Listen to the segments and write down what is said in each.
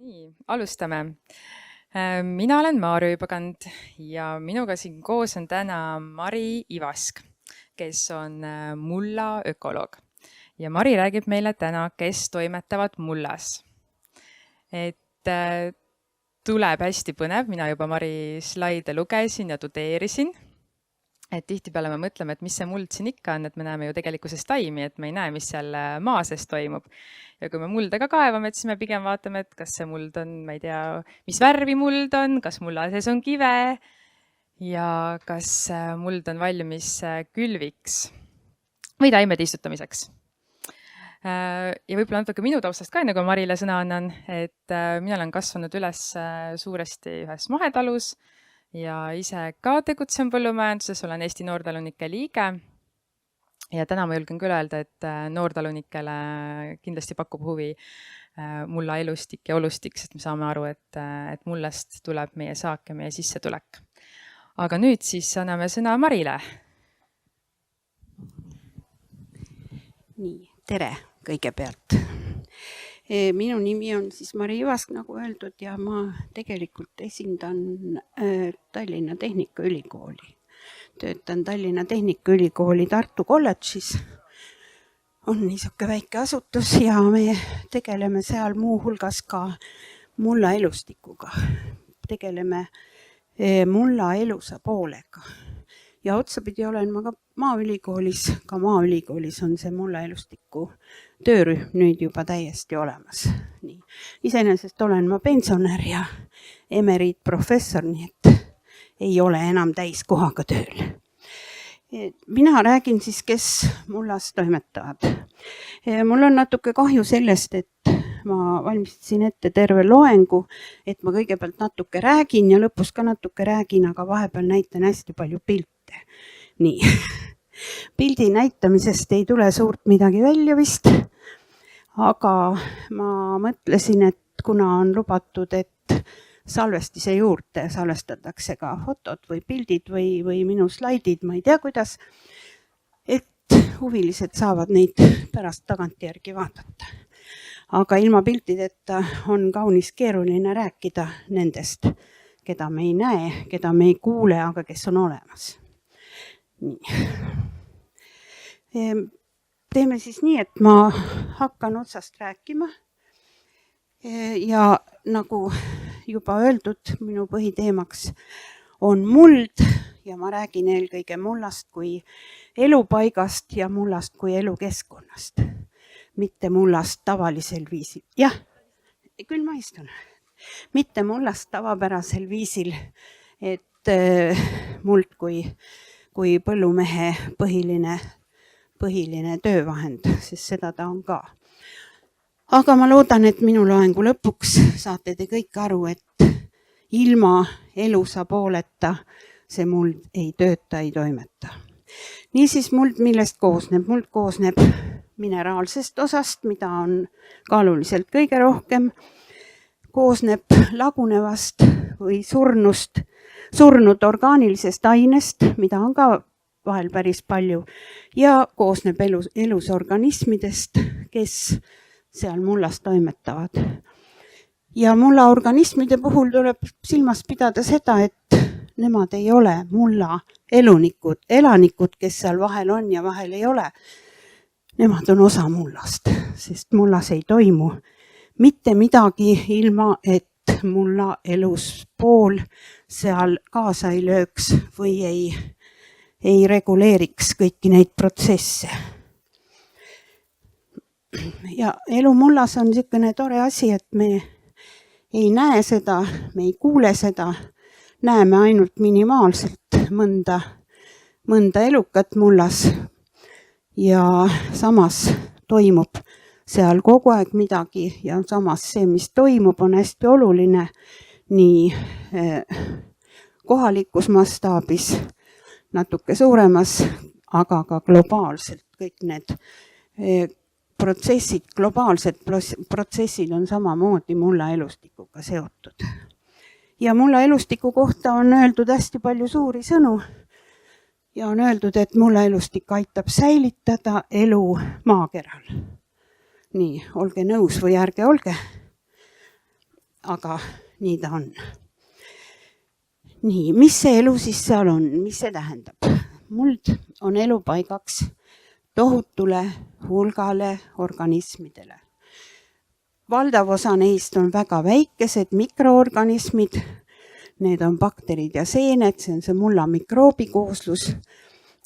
Nii, alustame. Mina olen Maarja Übakand ja minuga siin koos on täna Mari Ivask, kes on mulla ökoloog. Ja Mari räägib meile täna, kes toimetavad mullas. Tuleb hästi põnev, mina juba Mari slaide lugesin ja tudeerisin. Tihtipeale me mõtleme, et mis see muld siin ikka on, et me näeme ju tegelikkuses taimi, et me ei näe, mis seal maa sees toimub. Ja kui me mulda ka kaevame, siis me pigem vaatame, et kas see muld on, ma ei tea, mis värvi muld on, kas mulla sees on kive ja kas muld on valmis külviks või taimede istutamiseks. Ja võib-olla natuke minu taustast ka, nagu Marile sõna annan, et mina olen kasvanud üles suuresti ühes mahetalus ja ise ka tegutsen põllumajanduses, olen Eesti Noortalunike liige. Ja täna ma julgen küll öelda, et noortalunikele kindlasti pakub huvi mulla elustik ja olustik, sest me saame aru, et mullast tuleb meie saak ja meie sissetulek. Aga nüüd siis anname sõna Marile. Nii, tere kõigepealt. Minu nimi on siis Mari Ivask, nagu öeldud, ja ma tegelikult esindan Tallinna Tehnikaülikooli. Töötan Tallinna Tehnikaülikooli Tartu kolledžis. On niisugune väike asutus ja me tegeleme seal muu hulgas ka mulla elustikuga. Tegeleme mulla elusa poolega. Ja otsapidi olen ma ka Maaülikoolis. Ka Maaülikoolis on see mulla elustiku töörühm nüüd juba täiesti olemas. Nii. Iseenesest olen ma pensionär ja emeriitprofessor, nii et ei ole enam täiskohaga tööl. Mina räägin siis, kes mullas toimetavad. Mul on natuke kahju sellest, et ma valmistasin ette terve loengu, et ma kõigepealt natuke räägin ja lõpus ka natuke räägin, aga vahepeal näitan hästi palju pilte. Nii. Pildi näitamisest ei tule suurt midagi välja vist, aga ma mõtlesin, et kuna on lubatud, et salvestise juurde salvestatakse ka fotod või pildid või minu slaidid, ma ei tea kuidas, et huvilised saavad neid pärast tagantjärgi vaadata. Aga ilma piltideta on kaunis keeruline rääkida nendest, keda me ei näe, keda me ei kuule, aga kes on olemas. Nii. Teeme siis nii, et ma hakkan otsast rääkima ja nagu juba öeldud, minu põhiteemaks on muld ja ma räägin eelkõige mullast kui elupaigast ja mullast kui elukeskkonnast, mitte mullast tavalisel viisil. Jah, küll ma istun. Mitte mullast tavapärasel viisil, et muld kui põllumehe põhiline töövahend, sest seda ta on ka. Aga ma loodan, et minu loengu lõpuks saate te kõik aru, et ilma elusa pooleta see muld ei tööta, ei toimeta. Niisiis muld millest koosneb? Muld koosneb mineraalsest osast, mida on kaaluliselt kõige rohkem, koosneb lagunevast või surnud orgaanilisest ainest, mida on ka vahel päris palju, ja koosneb elus organismidest, kes seal mullas toimetavad. Ja mulla organismide puhul tuleb silmas pidada seda, et nemad ei ole mulla elanikud, kes seal vahel on ja vahel ei ole. Nemad on osa mullast, sest mullas ei toimu mitte midagi ilma, et mulla elus pool seal kaasa ei lööks või ei reguleeriks kõiki neid protsesse. Ja elu mullas on niisugune tore asi, et me ei näe seda, me ei kuule seda, näeme ainult minimaalselt mõnda elukat mullas ja samas toimub seal kogu aeg midagi ja samas see, mis toimub, on hästi oluline nii kohalikus mastaabis, natuke suuremas, aga ka globaalselt. Kõik need globaalsed protsessid on samamoodi mulla elustikuga seotud. Ja mulla elustiku kohta on öeldud hästi palju suuri sõnu ja on öeldud, et mulla elustik aitab säilitada elu maakeral. Nii, olge nõus või ärge olge. aga nii ta on. Nii, mis see elu siis seal on, mis see tähendab? Muld on elupaigaks tohutule hulgale organismidele. Valdav osa neist on väga väikesed mikroorganismid, need on bakterid ja seened, see on see mulla mikroobikooslus,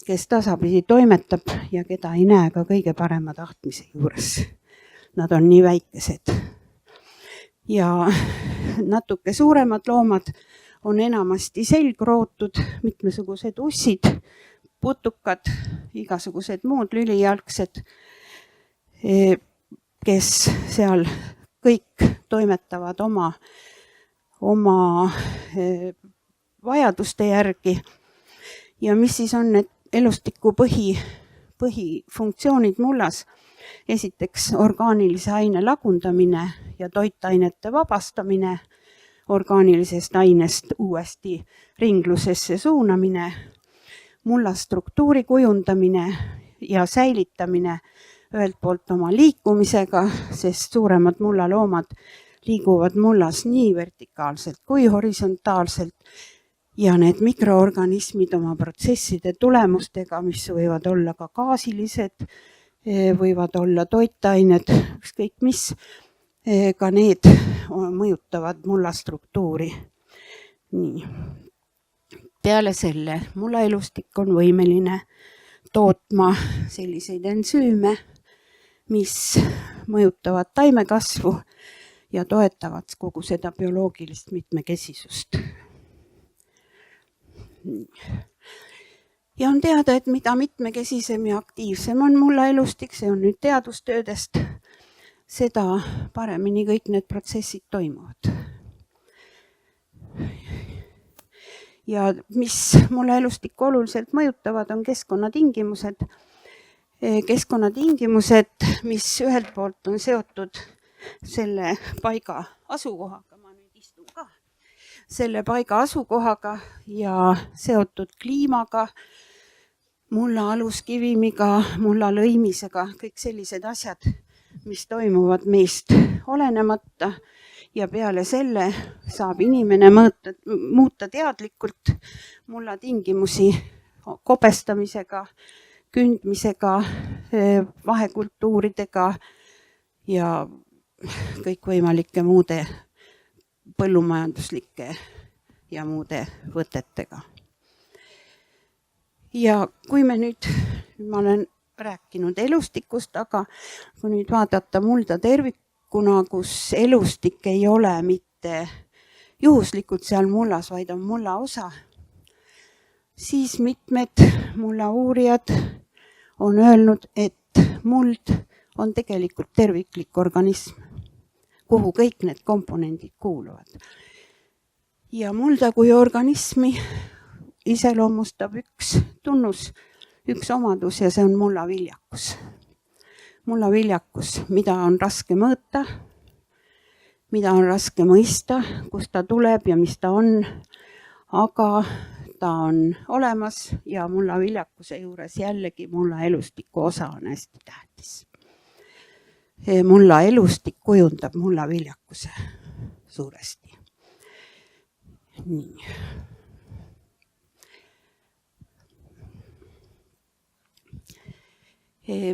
kes tasapisi toimetab ja keda ei näe ka kõige parema tahtmise juures. Nad on nii väikesed. Ja natuke suuremad loomad on enamasti selgrootud, mitmesugused ussid, putukad, igasugused muud lülijalgsed, kes seal kõik toimetavad oma vajaduste järgi. Ja mis siis on need elustiku põhifunktsioonid mullas? Esiteks orgaanilise aine lagundamine ja toitainete vabastamine, orgaanilisest ainest uuesti ringlusesse suunamine, mulla struktuuri kujundamine ja säilitamine ühelt poolt oma liikumisega, sest suuremad mullaloomad liiguvad mullas nii vertikaalselt kui horisontaalselt ja need mikroorganismid oma protsesside tulemustega, mis võivad olla ka gaasilised, võivad olla toitained, ükskõik mis, ka need mõjutavad mulla struktuuri. Nii. Peale selle mulla elustik on võimeline tootma selliseid ensüüme, mis mõjutavad taimekasvu ja toetavad kogu seda bioloogilist mitmekesisust. Ja on teada, et mida mitmekesisem ja aktiivsem on mulla elustik, see on nüüd teadustöödest, seda paremini kõik need protsessid toimuvad. Ja mis mulla elustikku oluliselt mõjutavad, on keskkonnatingimused. Keskkonnatingimused, mis ühelt poolt on seotud selle paiga asukohaga, ma nüüd istun ka, selle paiga asukohaga ja seotud kliimaga, mulla aluskivimiga, mulla lõimisega, kõik sellised asjad, mis toimuvad meist olenemata ja peale selle saab inimene muuta teadlikult mulla tingimusi kobestamisega, kündmisega, vahekultuuridega ja kõikvõimalike muude põllumajanduslike ja muude võtetega. Ja kui ma olen rääkinud elustikust, aga kui nüüd vaadata mulda tervikuna, kus elustik ei ole mitte juhuslikult seal mullas, vaid on mulla osa, siis mitmed mulla uurijad on öelnud, et muld on tegelikult terviklik organism, kuhu kõik need komponendid kuuluvad. Ja mulda kui organismi iseloomustab üks tunnus, üks omadus ja see on mulla viljakus. Mulla viljakus, mida on raske mõõta, mida on raske mõista, kust ta tuleb ja mis ta on, aga ta on olemas ja mulla viljakuse juures jällegi mulla elustiku osa on hästi tähtis. Mulla elustik kujundab mulla viljakuse suuresti. Nii.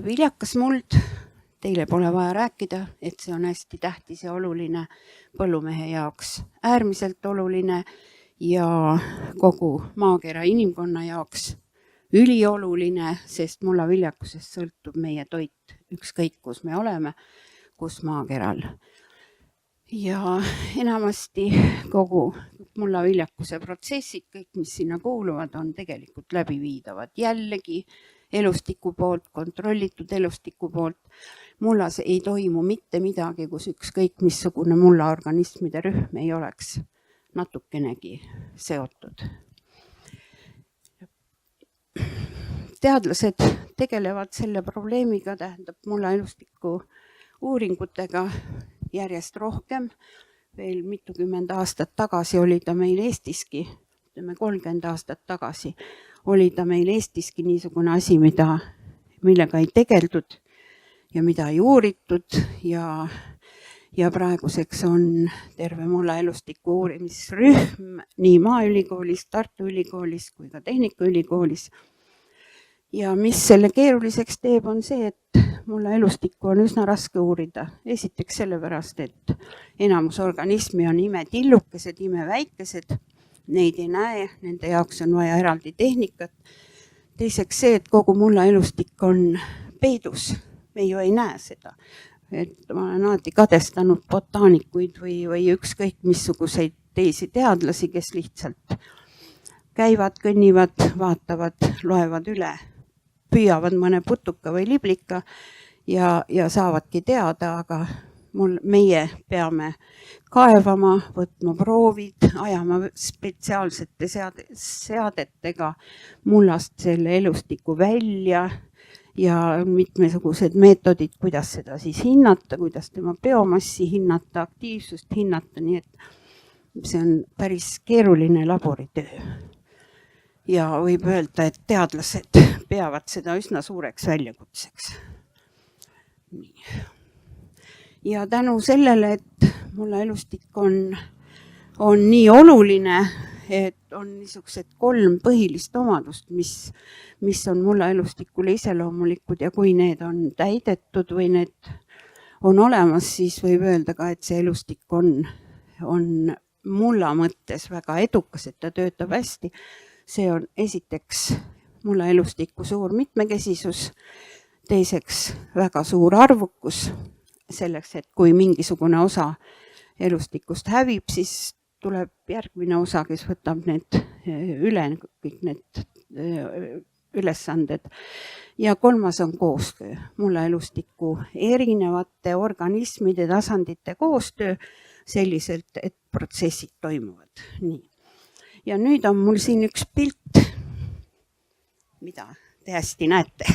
Viljakas muld, teile pole vaja rääkida, et see on hästi tähtis ja oluline põllumehe jaoks, äärmiselt oluline ja kogu maakera inimkonna jaoks ülioluline, sest mulla viljakusest sõltub meie toit, ükskõik kus me oleme, kus maakeral. Ja enamasti kogu mulla viljakuse protsessid, kõik mis sinna kuuluvad, on tegelikult läbiviidavad jällegi elustiku poolt, kontrollitud elustiku poolt. Mullas ei toimu mitte midagi, kus ükskõik missugune mulla organismide rühm ei oleks natukenegi seotud. Teadlased tegelevad selle probleemiga, tähendab mulla elustiku uuringutega järjest rohkem. Veel mitukümmend aastat tagasi oli ta meil Eestiski, 30 aastat tagasi, oli ta meil Eestiski niisugune asi, millega ei tegeldud ja mida ei uuritud ja praeguseks on terve mullaelustiku uurimisrühm nii Maaülikoolis, Tartu Ülikoolis kui ka Tehnikaülikoolis. Ja mis selle keeruliseks teeb, on see, et mullaelustikku on üsna raske uurida. Esiteks sellepärast, et enamus organismi on imetillukesed, imeväikesed, neid ei näe, nende jaoks on vaja eraldi tehnikat. Teiseks see, et kogu mullaelustik on peidus, me ju ei näe seda. Et ma olen alati kadestanud botaanikuid või ükskõik missuguseid teisi teadlasi, kes lihtsalt käivad, kõnnivad, vaatavad, loevad üle, püüavad mõne putuka või liblika ja saavadki teada, aga meie peame kaevama, võtma proovid, ajama spetsiaalsete seadetega mullast selle elustiku välja ja mitmesugused meetodid, kuidas seda siis hinnata, kuidas tema biomassi hinnata, aktiivsust hinnata, nii et see on päris keeruline laboritöö. Ja võib öelda, et teadlased peavad seda üsna suureks väljakutseks. Ja tänu sellele, et mullaelustik on nii oluline, et on niisugused 3 põhilist omadust, mis on mullaelustikule iseloomulikud ja kui need on täidetud või need on olemas, siis võib öelda ka, et see elustik on mulla mõttes väga edukas, et ta töötab hästi. See on esiteks mullaelustiku suur mitmekesisus, teiseks väga suur arvukus, selleks, et kui mingisugune osa elustikust hävib, siis tuleb järgmine osa, kes võtab need üle, kõik need ülesanded. Ja 3. on koostöö, mullaelustiku erinevate organismide tasandite koostöö selliselt, et protsessid toimuvad. Nii. Ja nüüd on mul siin üks pilt, mida te hästi näete.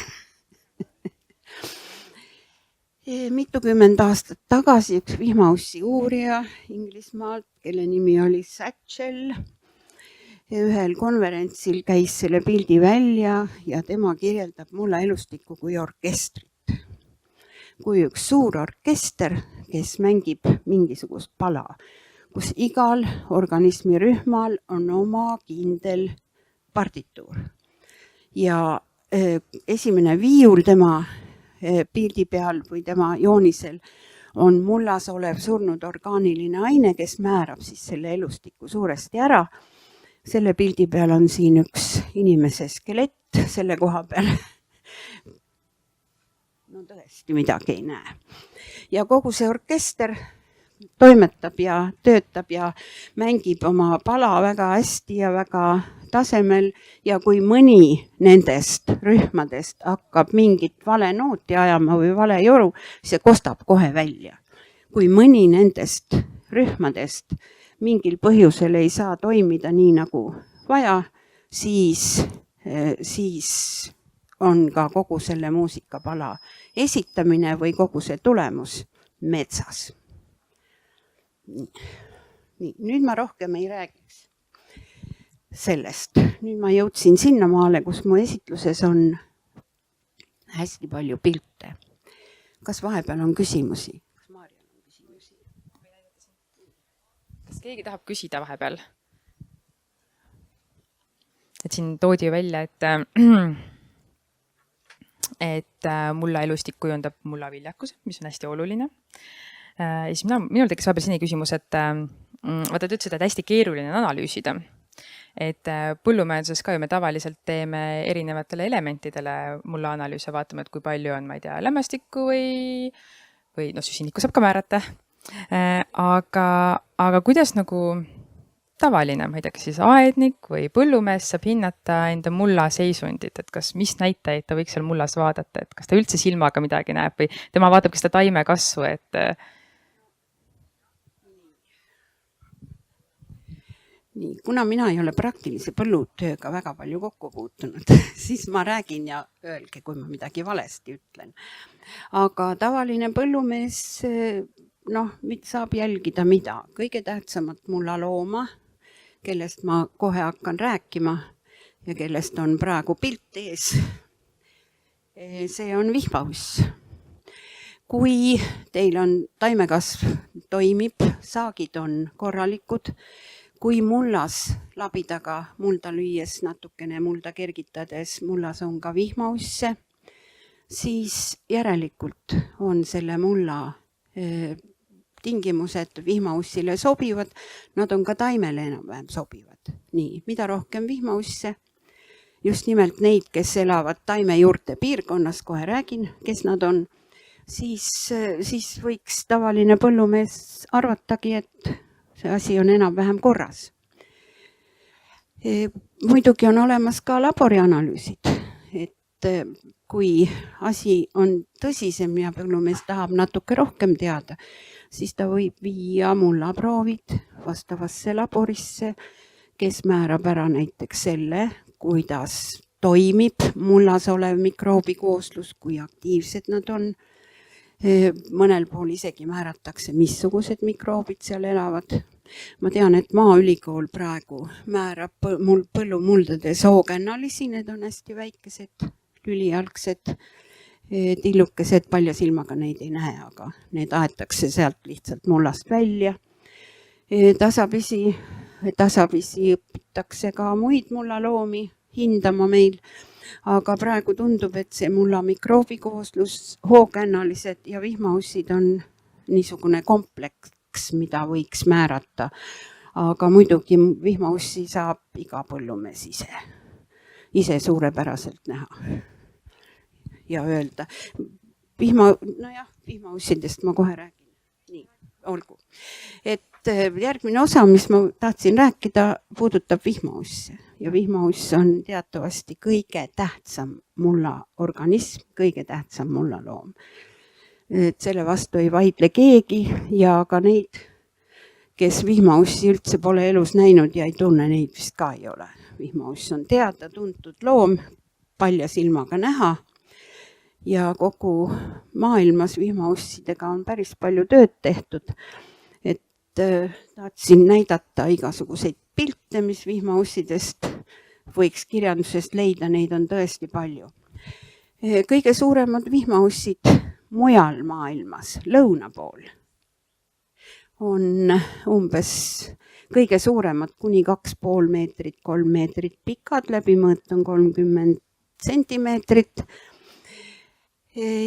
Mitukümmend aastat tagasi üks vihmaussi uurija Inglismaalt, kelle nimi oli Satchel, ühel konverentsil käis selle pildi välja ja tema kirjeldab mullaelustikku kui orkestrit. Kui üks suur orkester, kes mängib mingisugust pala, kus igal organismi rühmal on oma kindel partituur. Ja esimene viiul tema pildi peal või tema joonisel on mullas olev surnud orgaaniline aine, kes määrab siis selle elustiku suuresti ära. Selle pildi peal on siin üks inimese skelett selle koha peal. No tõesti midagi ei näe. Ja kogu see orkester toimetab ja töötab ja mängib oma pala väga hästi ja väga tasemel ja kui mõni nendest rühmadest hakkab mingit vale nooti ajama või vale joru, see kostab kohe välja. Kui mõni nendest rühmadest mingil põhjusel ei saa toimida nii nagu vaja, siis on ka kogu selle muusikapala esitamine või kogu see tulemus metsas. Nii, nüüd ma rohkem ei räägiks sellest. Nüüd ma jõudsin sinnamaale, kus mu esitluses on hästi palju pilte. Kas vahepeal on küsimusi? Kas keegi tahab küsida vahepeal? Et siin toodi ju välja, et mullaelustik kujundab mullaviljakuse, mis on hästi oluline. Ja siis minul tekkis vahepeal selline küsimus, et vaata, te ütlesid, et hästi keeruline on analüüsida. Et põllumajanduses ka ju me tavaliselt teeme erinevatele elementidele mulla analüüse, vaatame, et kui palju on, ma ei tea, lämmastikku või süsinikku saab ka määrata. Aga kuidas nagu tavaline, ma ei tea, kas siis aednik või põllumees saab hinnata enda mulla seisundit, et kas mis näitajaid ta võiks seal mullas vaadata, et kas ta üldse silmaga midagi näeb või tema vaatab ka seda taime kasvu, et Nii, kuna mina ei ole praktilise põllutööga väga palju kokku puutunud, siis ma räägin ja öelge, kui ma midagi valesti ütlen. Aga tavaline põllumees saab jälgida mida? Kõige tähtsamat mullalooma, kellest ma kohe hakkan rääkima ja kellest on praegu pilt ees. See on vihmauss. kui teil on taimekasv toimib, saagid on korralikud, kui mullas labidaga mulda lüües, natukene mulda kergitades, mullas on ka vihmausse, siis järelikult on selle mulla tingimused vihmaussile sobivad, nad on ka taimele enam-vähem sobivad. Nii, mida rohkem vihmausse, just nimelt neid, kes elavad taimejuurte piirkonnas, kohe räägin, kes nad on, siis võiks tavaline põllumees arvatagi, et see asi on enam-vähem korras. Muidugi on olemas ka laborianalüüsid, et kui asi on tõsisem ja põllumees tahab natuke rohkem teada, siis ta võib viia mullaproovid vastavasse laborisse, kes määrab ära näiteks selle, kuidas toimib mullas olev mikroobikooslus, kui aktiivsed nad on. Mõnel pool isegi määratakse, missugused mikroobid seal elavad. Ma tean, et Maaülikool praegu määrab põllumuldades hoogännalisi, need on hästi väikesed, lülijalgsed, tillukesed, palja silmaga neid ei näe, aga need aetakse sealt lihtsalt mullast välja. Tasapisi õpitakse ka muid mullaloomi hindama meil, aga praegu tundub, et see mulla mikroobikooslus, hoogännalised ja vihmaussid on niisugune kompleks, mida võiks määrata. Aga muidugi vihmaussi saab iga põllumees ise suurepäraselt näha ja öelda. Vihmaussidest ma kohe räägin. Nii, olgu. Et järgmine osa, mis ma tahtsin rääkida, puudutab vihmausse. Ja vihmauss on teatavasti kõige tähtsam mullaorganism, kõige tähtsam mullaloom. Et selle vastu ei vaidle keegi ja ka neid, kes vihmaussi üldse pole elus näinud ja ei tunne, neid vist ka ei ole. Vihmauss on teada, tuntud loom, palja silmaga näha ja kogu maailmas vihmaussidega on päris palju tööd tehtud. Et tahtsin näidata igasuguseid pilte, mis vihmaussidest võiks kirjandusest leida, neid on tõesti palju. Kõige suuremad vihmaussid mujal maailmas, lõuna pool, on umbes kõige suuremad kuni 2,5 meetrit, 3 meetrit pikad, läbimõõt on 30 sentimeetrit.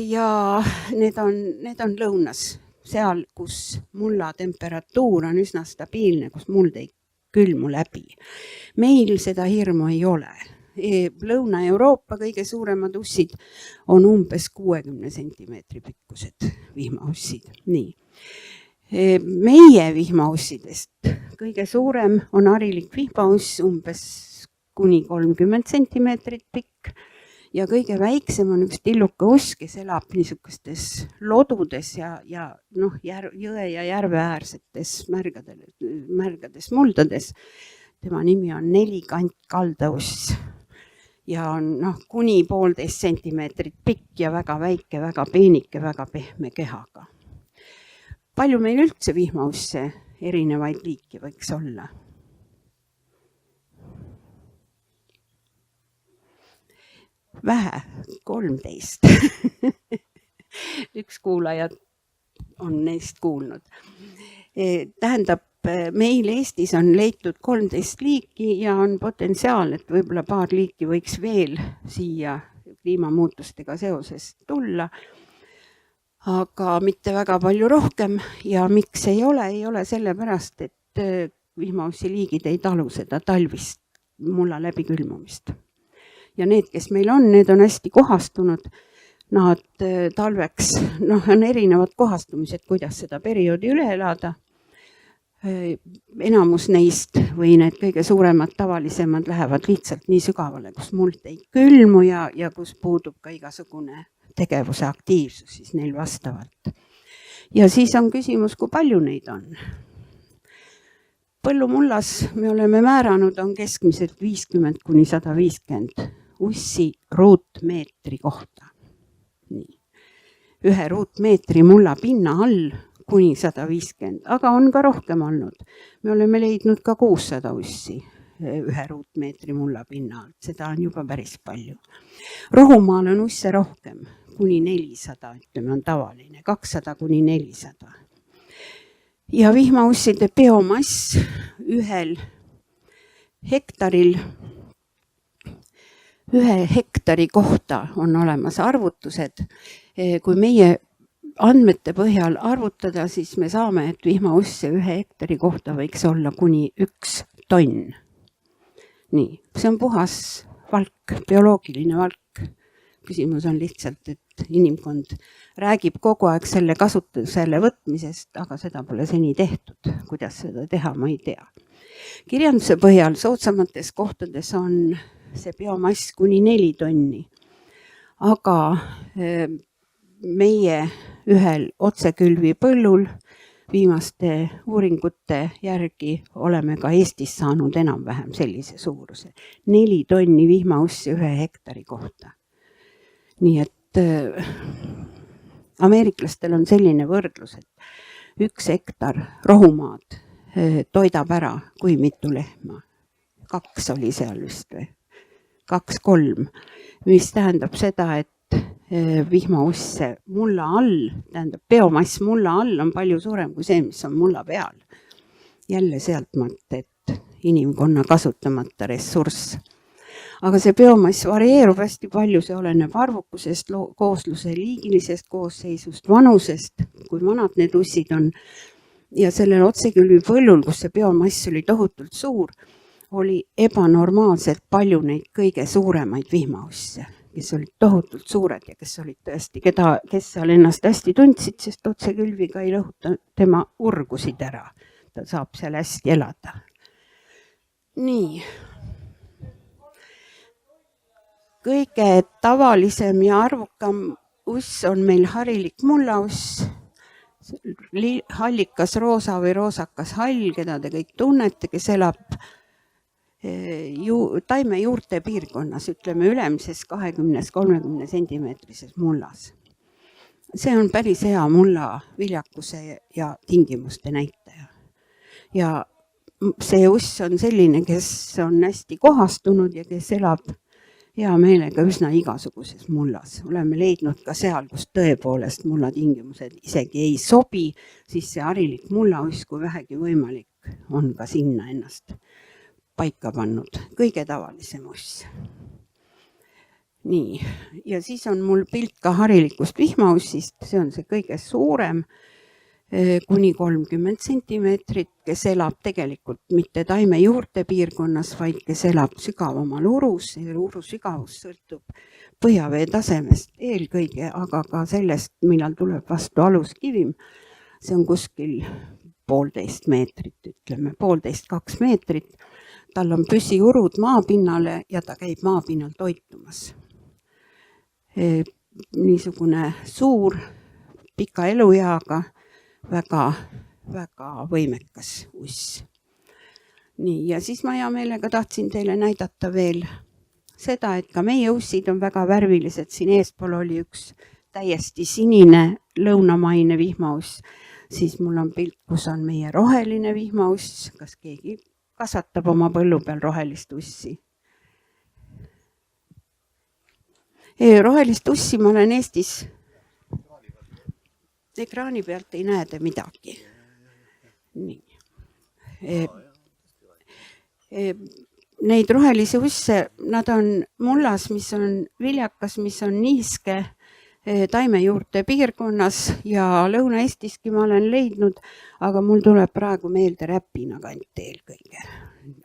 Ja need on lõunas, seal, kus mulla temperatuur on üsna stabiilne, kus muld ei külmu läbi. Meil seda hirmu ei ole. Lõuna-Euroopa kõige suuremad ussid on umbes 60 sentimeetri pikkused vihmaussid. Nii. Meie vihmaussidest kõige suurem on harilik vihmauss, umbes kuni 30 sentimeetrit pikk. Ja kõige väiksem on üks tilluka uss, kes elab niisugustes lodudes ja jõe ja järveäärsetes märgades muldades. Tema nimi on nelikantkaldaus ja on kuni 1,5 sentimeetrit pikk ja väga väike, väga peenike, väga pehme kehaga. Palju meil üldse vihmausse erinevaid liiki võiks olla? Vähe, 13. Üks kuulaja on neist kuulnud. Tähendab, meil Eestis on leitud 13 liiki ja on potentsiaal, et võib-olla paar liiki võiks veel siia kliimamuutustega seoses tulla, aga mitte väga palju rohkem. Ja miks ei ole sellepärast, et vihmaussi liigid ei talu seda talvist mulla läbikülmumist. Ja need, kes meil on, need on hästi kohastunud. Nad talveks, on erinevad kohastumised, kuidas seda perioodi üle elada. Enamus neist või need kõige suuremad tavalisemad lähevad lihtsalt nii sügavale, kus muld ei külmu ja kus puudub ka igasugune tegevuse aktiivsus siis neil vastavalt. Ja siis on küsimus, kui palju neid on. Põllumullas me oleme määranud, on keskmiselt 50 kuni 150 ussi ruutmeetri kohta. Nii. 1 ruutmeetri mulla pinna all kuni 150, aga on ka rohkem olnud. Me oleme leidnud ka 600 ussi 1 ruutmeetri mulla pinna alt, seda on juba päris palju. Rohumaal on usse rohkem, kuni 400, ütleme, on tavaline, 200 kuni 400. Ja vihmausside biomass ühel hektaril, 1 hektari kohta on olemas arvutused. Kui meie andmete põhjal arvutada, siis me saame, et vihmausse 1 hektari kohta võiks olla kuni 1 tonn. Nii, see on puhas valk, bioloogiline valk. Küsimus on lihtsalt, et inimkond räägib kogu aeg selle kasutusele võtmisest, aga seda pole seni tehtud. Kuidas seda teha, ma ei tea. Kirjanduse põhjal soodsamates kohtades on see biomass kuni 4 tonni. Aga meie ühel otsekülvi põllul viimaste uuringute järgi oleme ka Eestis saanud enam-vähem sellise suuruse. 4 tonni vihmaussi 1 hektari kohta. Nii et ameeriklastel on selline võrdlus, et 1 hektar rohumaad toidab ära kui mitu lehma. 2 oli seal vist või? 2-3, mis tähendab seda, et vihmausse mulla all, tähendab biomass mulla all on palju suurem kui see, mis on mulla peal. Jälle sealtmaalt, et inimkonna kasutamata ressurss. Aga see biomass varieerub hästi palju, see oleneb arvukusest, koosluse liigilisest koosseisust, vanusest, kui vanad need ussid on. Ja sellel otsekülvi põllul, kus see biomass oli tohutult suur, oli ebanormaalselt palju neid kõige suuremaid vihmausse, kes olid tohutult suured ja kes olid tõesti, kes seal ennast hästi tundsid, sest otsekülviga ei lõhuta tema urgusid ära. Ta saab seal hästi elada. Nii. Kõige tavalisem ja arvukam uss on meil harilik mullauss, hallikas roosa või roosakas hall, keda te kõik tunnete, kes elab taime juurte piirkonnas, ütleme ülemises 20-30 sentimeetrises mullas. See on päris hea mulla viljakuse ja tingimuste näitaja. Ja see uss on selline, kes on hästi kohastunud ja kes elab hea meelega üsna igasuguses mullas. Oleme leidnud ka seal, kus tõepoolest mulla tingimused isegi ei sobi, siis see harilik mullauss, kui vähegi võimalik, on ka sinna ennast paika pannud. Kõige tavalisem uss. Nii, ja siis on mul pilt ka harilikust vihmaussist, see on see kõige suurem, kuni 30 sentimeetrit, kes elab tegelikult mitte taime juurte piirkonnas, vaid kes elab sügavamal urus. Uru sügavus sõltub põhjavee tasemest eelkõige, aga ka sellest, millal tuleb vastu aluskivim. See on kuskil 1,5 meetrit, ütleme 1,5-2 meetrit. Tal on püsiurud maapinnale ja ta käib maapinnal toitumas. Niisugune suur, pika elueaga, väga võimekas uss. Nii, ja siis ma hea meelega tahtsin teile näidata veel seda, et ka meie ussid on väga värvilised. Siin eespool oli üks täiesti sinine lõunamaine vihmauss. Siis mul on pilt, kus on meie roheline vihmauss. Kas keegi kasvatab oma põllu peal rohelist ussi? Rohelist ussi ma olen Eestis. Ekraani pealt ei näe te midagi. Nii. Neid rohelisi usse, nad on mullas, mis on viljakas, mis on niiske taime juurte piirkonnas ja Lõuna-Eestiski ma olen leidnud, aga mul tuleb praegu meelde Räpina kant eelkõige.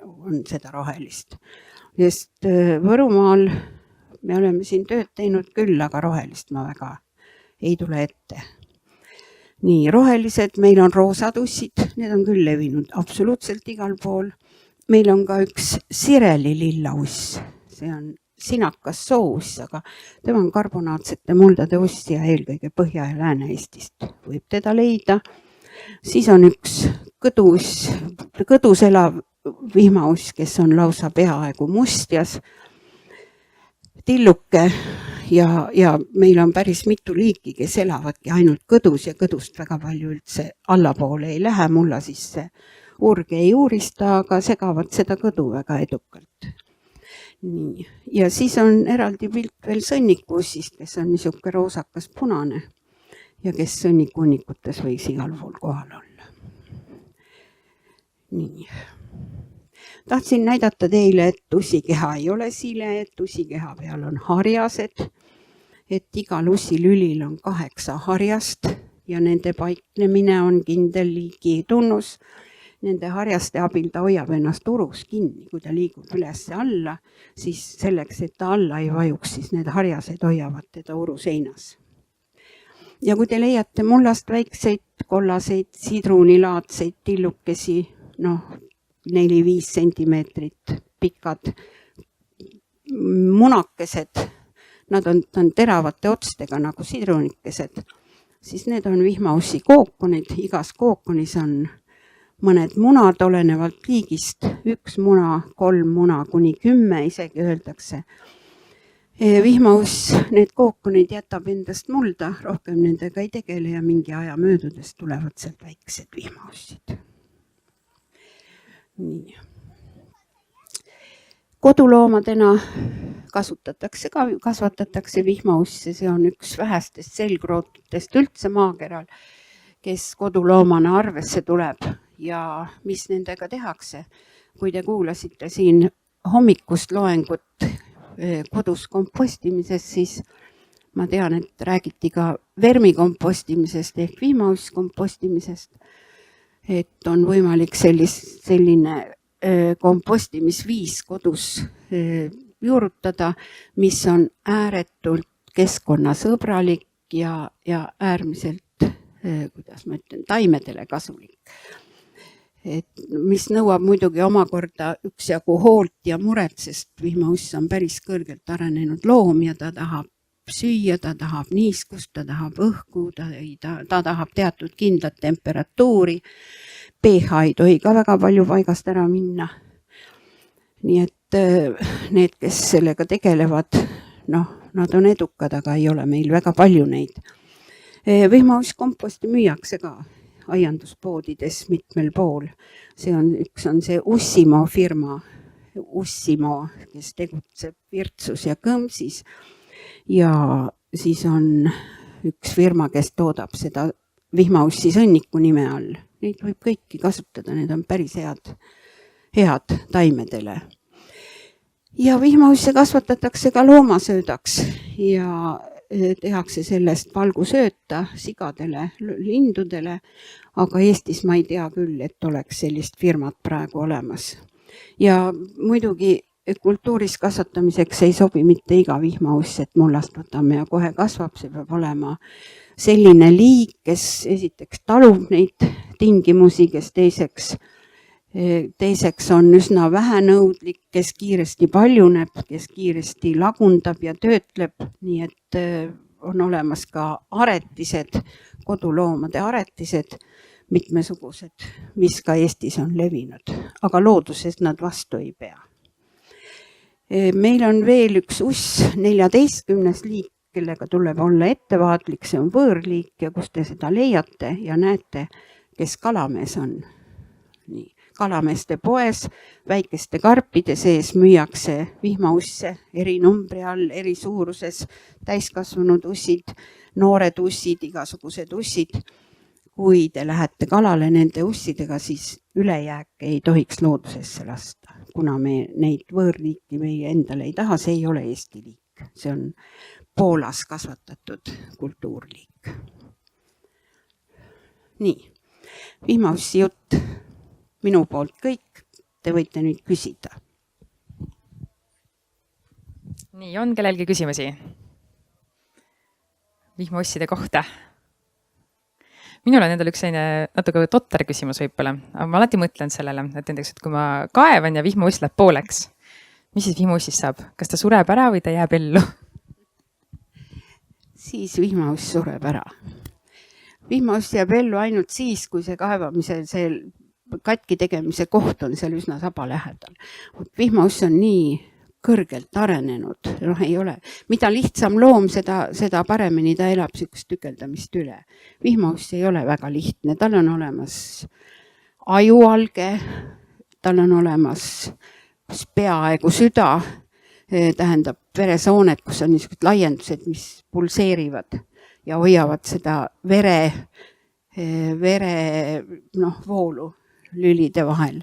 On seda rohelist. Sest Võrumaal me oleme siin tööd teinud küll, aga rohelist ma väga ei tule ette. Nii, rohelised, meil on roosad ussid, need on küll levinud absoluutselt igal pool. Meil on ka üks sireli lilla uss, see on sinakas soouss, aga tema on karbonaatsete muldade uss ja eelkõige Põhja- ja Lääne-Eestist võib teda leida. Siis on üks kõdus elav vihmauss, kes on lausa peaaegu mustjas, tilluke ja meil on päris mitu liiki, kes elavadki ainult kõdus ja kõdust väga palju üldse allapoole ei lähe, mulla sisse urge ei uurista, aga segavad seda kõdu väga edukalt. Nii. Ja siis on eraldi pilt veel sõnnikuussist, kes on niisugune roosakas punane ja kes sõnnikuunnikutes võiks igal pool kohal olla. Nii. Tahtsin näidata teile, et ussikeha ei ole sile, et ussikeha peal on harjased, et igal ussilülil on 8 harjast ja nende paiknemine on kindel liigi tunnus. Nende harjaste abil ta hoiab ennast urus kinni, kui ta liigub üles ja alla, siis selleks, et ta alla ei vajuks, siis need harjased hoiavad teda uru seinas. Ja kui te leiate mullast väikseid kollaseid sidruunilaadseid tillukesi, 4-5 sentimeetrit pikad munakesed, nad on teravate otstega nagu sidruunikesed, siis need on vihmaussi kookonid, igas kookonis on mõned munad olenevalt liigist, 1 muna, 3 muna kuni 10 isegi öeldakse. Vihmauss, need kookonid jätab endast mulda, rohkem nendega ei tegele ja mingi aja möödudes tulevad sealt väiksed vihmaussid. Nii. Koduloomadena kasvatatakse vihmausse, see on üks vähestest selgrootutest üldse maakeral, kes koduloomana arvesse tuleb ja mis nendega tehakse. Kui te kuulasite siin hommikust loengut kodus kompostimisest, siis ma tean, et räägiti ka vermikompostimisest ehk vihmauss kompostimisest, et on võimalik selline kompostimisviis kodus juurutada, mis on ääretult keskkonnasõbralik ja äärmiselt, kuidas ma ütlen, taimedele kasulik. Mis nõuab muidugi omakorda üksjagu hoolt ja muret, sest vihmauss on päris kõrgelt arenenud loom ja ta tahab süüa, ta tahab niiskust, ta tahab õhku, ta tahab teatud kindlat temperatuuri. pH ei tohi ka väga palju paigast ära minna. Nii et need, kes sellega tegelevad, nad on edukad, aga ei ole meil väga palju neid. Vihmauskomposti müüakse ka aianduspoodides mitmel pool. Üks on see Ussimo firma, Ussimo, kes tegutseb Virtsus ja Kõmsis. Ja siis on üks firma, kes toodab seda vihmaussi sõnniku nime all. Neid võib kõiki kasutada, need on päris head taimedele. Ja vihmausse kasvatatakse ka loomasöödaks ja tehakse sellest valgusööta sigadele, lindudele, aga Eestis ma ei tea küll, et oleks sellist firmat praegu olemas. Ja muidugi kultuuris kasvatamiseks ei sobi mitte iga vihmauss, et mullast võtame ja kohe kasvab, see peab olema selline liik, kes esiteks talub neid tingimusi, kes teiseks on üsna vähenõudlik, kes kiiresti paljuneb, kes kiiresti lagundab ja töötleb, nii et on olemas ka aretised, koduloomade aretised, mitmesugused, mis ka Eestis on levinud, aga looduses nad vastu ei pea. Meil on veel üks uss, 14. liik, kellega tuleb olla ettevaatlik, see on võõrliik ja kus te seda leiate ja näete, kes kalamees on. Nii. Kalameeste poes väikeste karpide sees müüakse vihmausse eri numbri all, eri suuruses, täiskasvanud ussid, noored ussid, igasugused ussid. Kui te lähete kalale nende ussidega, siis ülejääke ei tohiks loodusesse lasta, kuna me neid võõrliiki meie endale ei taha, see ei ole Eesti liik, see on Poolas kasvatatud kultuurliik. Nii, vihmaussi jutt minu poolt kõik, te võite nüüd küsida. Nii, on kellelgi küsimusi vihmausside kohta? Minul on endal üks selline natuke totter küsimus võib-olla, aga ma alati mõtlen sellele, et näiteks, et kui ma kaevan ja vihmauss läheb pooleks, mis siis vihmaussist saab? Kas ta sureb ära või ta jääb ellu? Siis vihmauss sureb ära. Vihmauss jääb ellu ainult siis, kui see kaevamise, see katki tegemise koht on seal üsna saba lähedal. Vihmauss on nii kõrgelt arenenud, ei ole. Mida lihtsam loom, seda paremini ta elab sükest tükeldamist üle. Vihmauss ei ole väga lihtne, tal on olemas ajualge, tal on olemas peaaegu süda, tähendab veresooned, kus on niisugused laiendused, mis pulseerivad ja hoiavad seda vere voolu lülide vahel.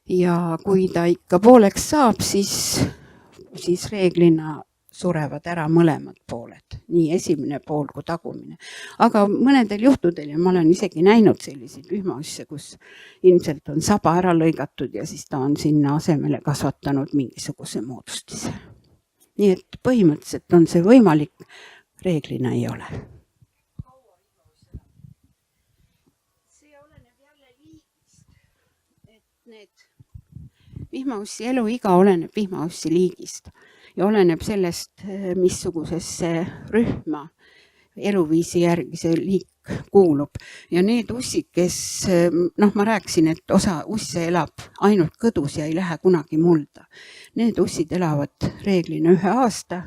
Ja kui ta ikka pooleks saab, siis reeglina surevad ära mõlemad pooled, nii esimene pool kui tagumine. Aga mõnedel juhtudel, ja ma olen isegi näinud selliseid vihmausse, kus ilmselt on saba ära lõigatud ja siis ta on sinna asemele kasvatanud mingisuguse moodustise. Nii et põhimõtteliselt on see võimalik, reeglina ei ole. See oleneb jälle liigist, et need vihmaussi eluiga oleneb vihmaussi liigist ja oleneb sellest, missugusesse rühma eluviisi järgi see liik kuulub. Ja need ussid, kes, ma rääkisin, et osa usse elab ainult kõdus ja ei lähe kunagi mulda. Need ussid elavad reeglina 1 aasta,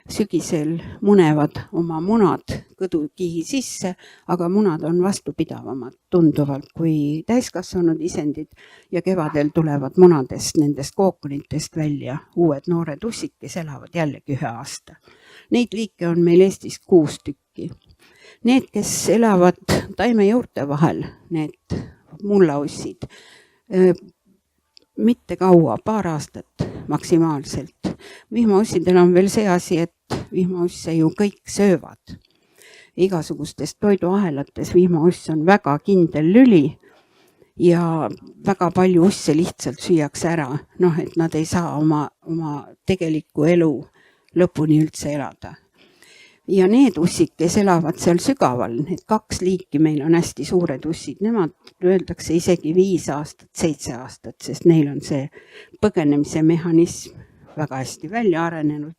sügisel munevad oma munad kõdukihi sisse, aga munad on vastupidavamad tunduvalt kui täiskasvanud isendid ja kevadel tulevad munadest, nendest kookonitest välja uued noored ussid, kes elavad jällegi 1 aasta. Neid liike on meil Eestis 6 tükki. Need, kes elavad taimejuurte vahel, need mullaussid, mitte kaua, 2 aastat maksimaalselt. Vihmaussidel on veel see asi, et vihmausse ju kõik söövad. Igasugustes toiduahelates vihmauss on väga kindel lüli ja väga palju usse lihtsalt süüakse ära, et nad ei saa oma tegelikku elu lõpuni üldse elada. Ja need ussid, kes elavad seal sügaval, need 2 liiki meil on hästi suured ussid, nemad öeldakse isegi 5 aastat, 7 aastat, sest neil on see põgenemise mehhanism väga hästi välja arenenud.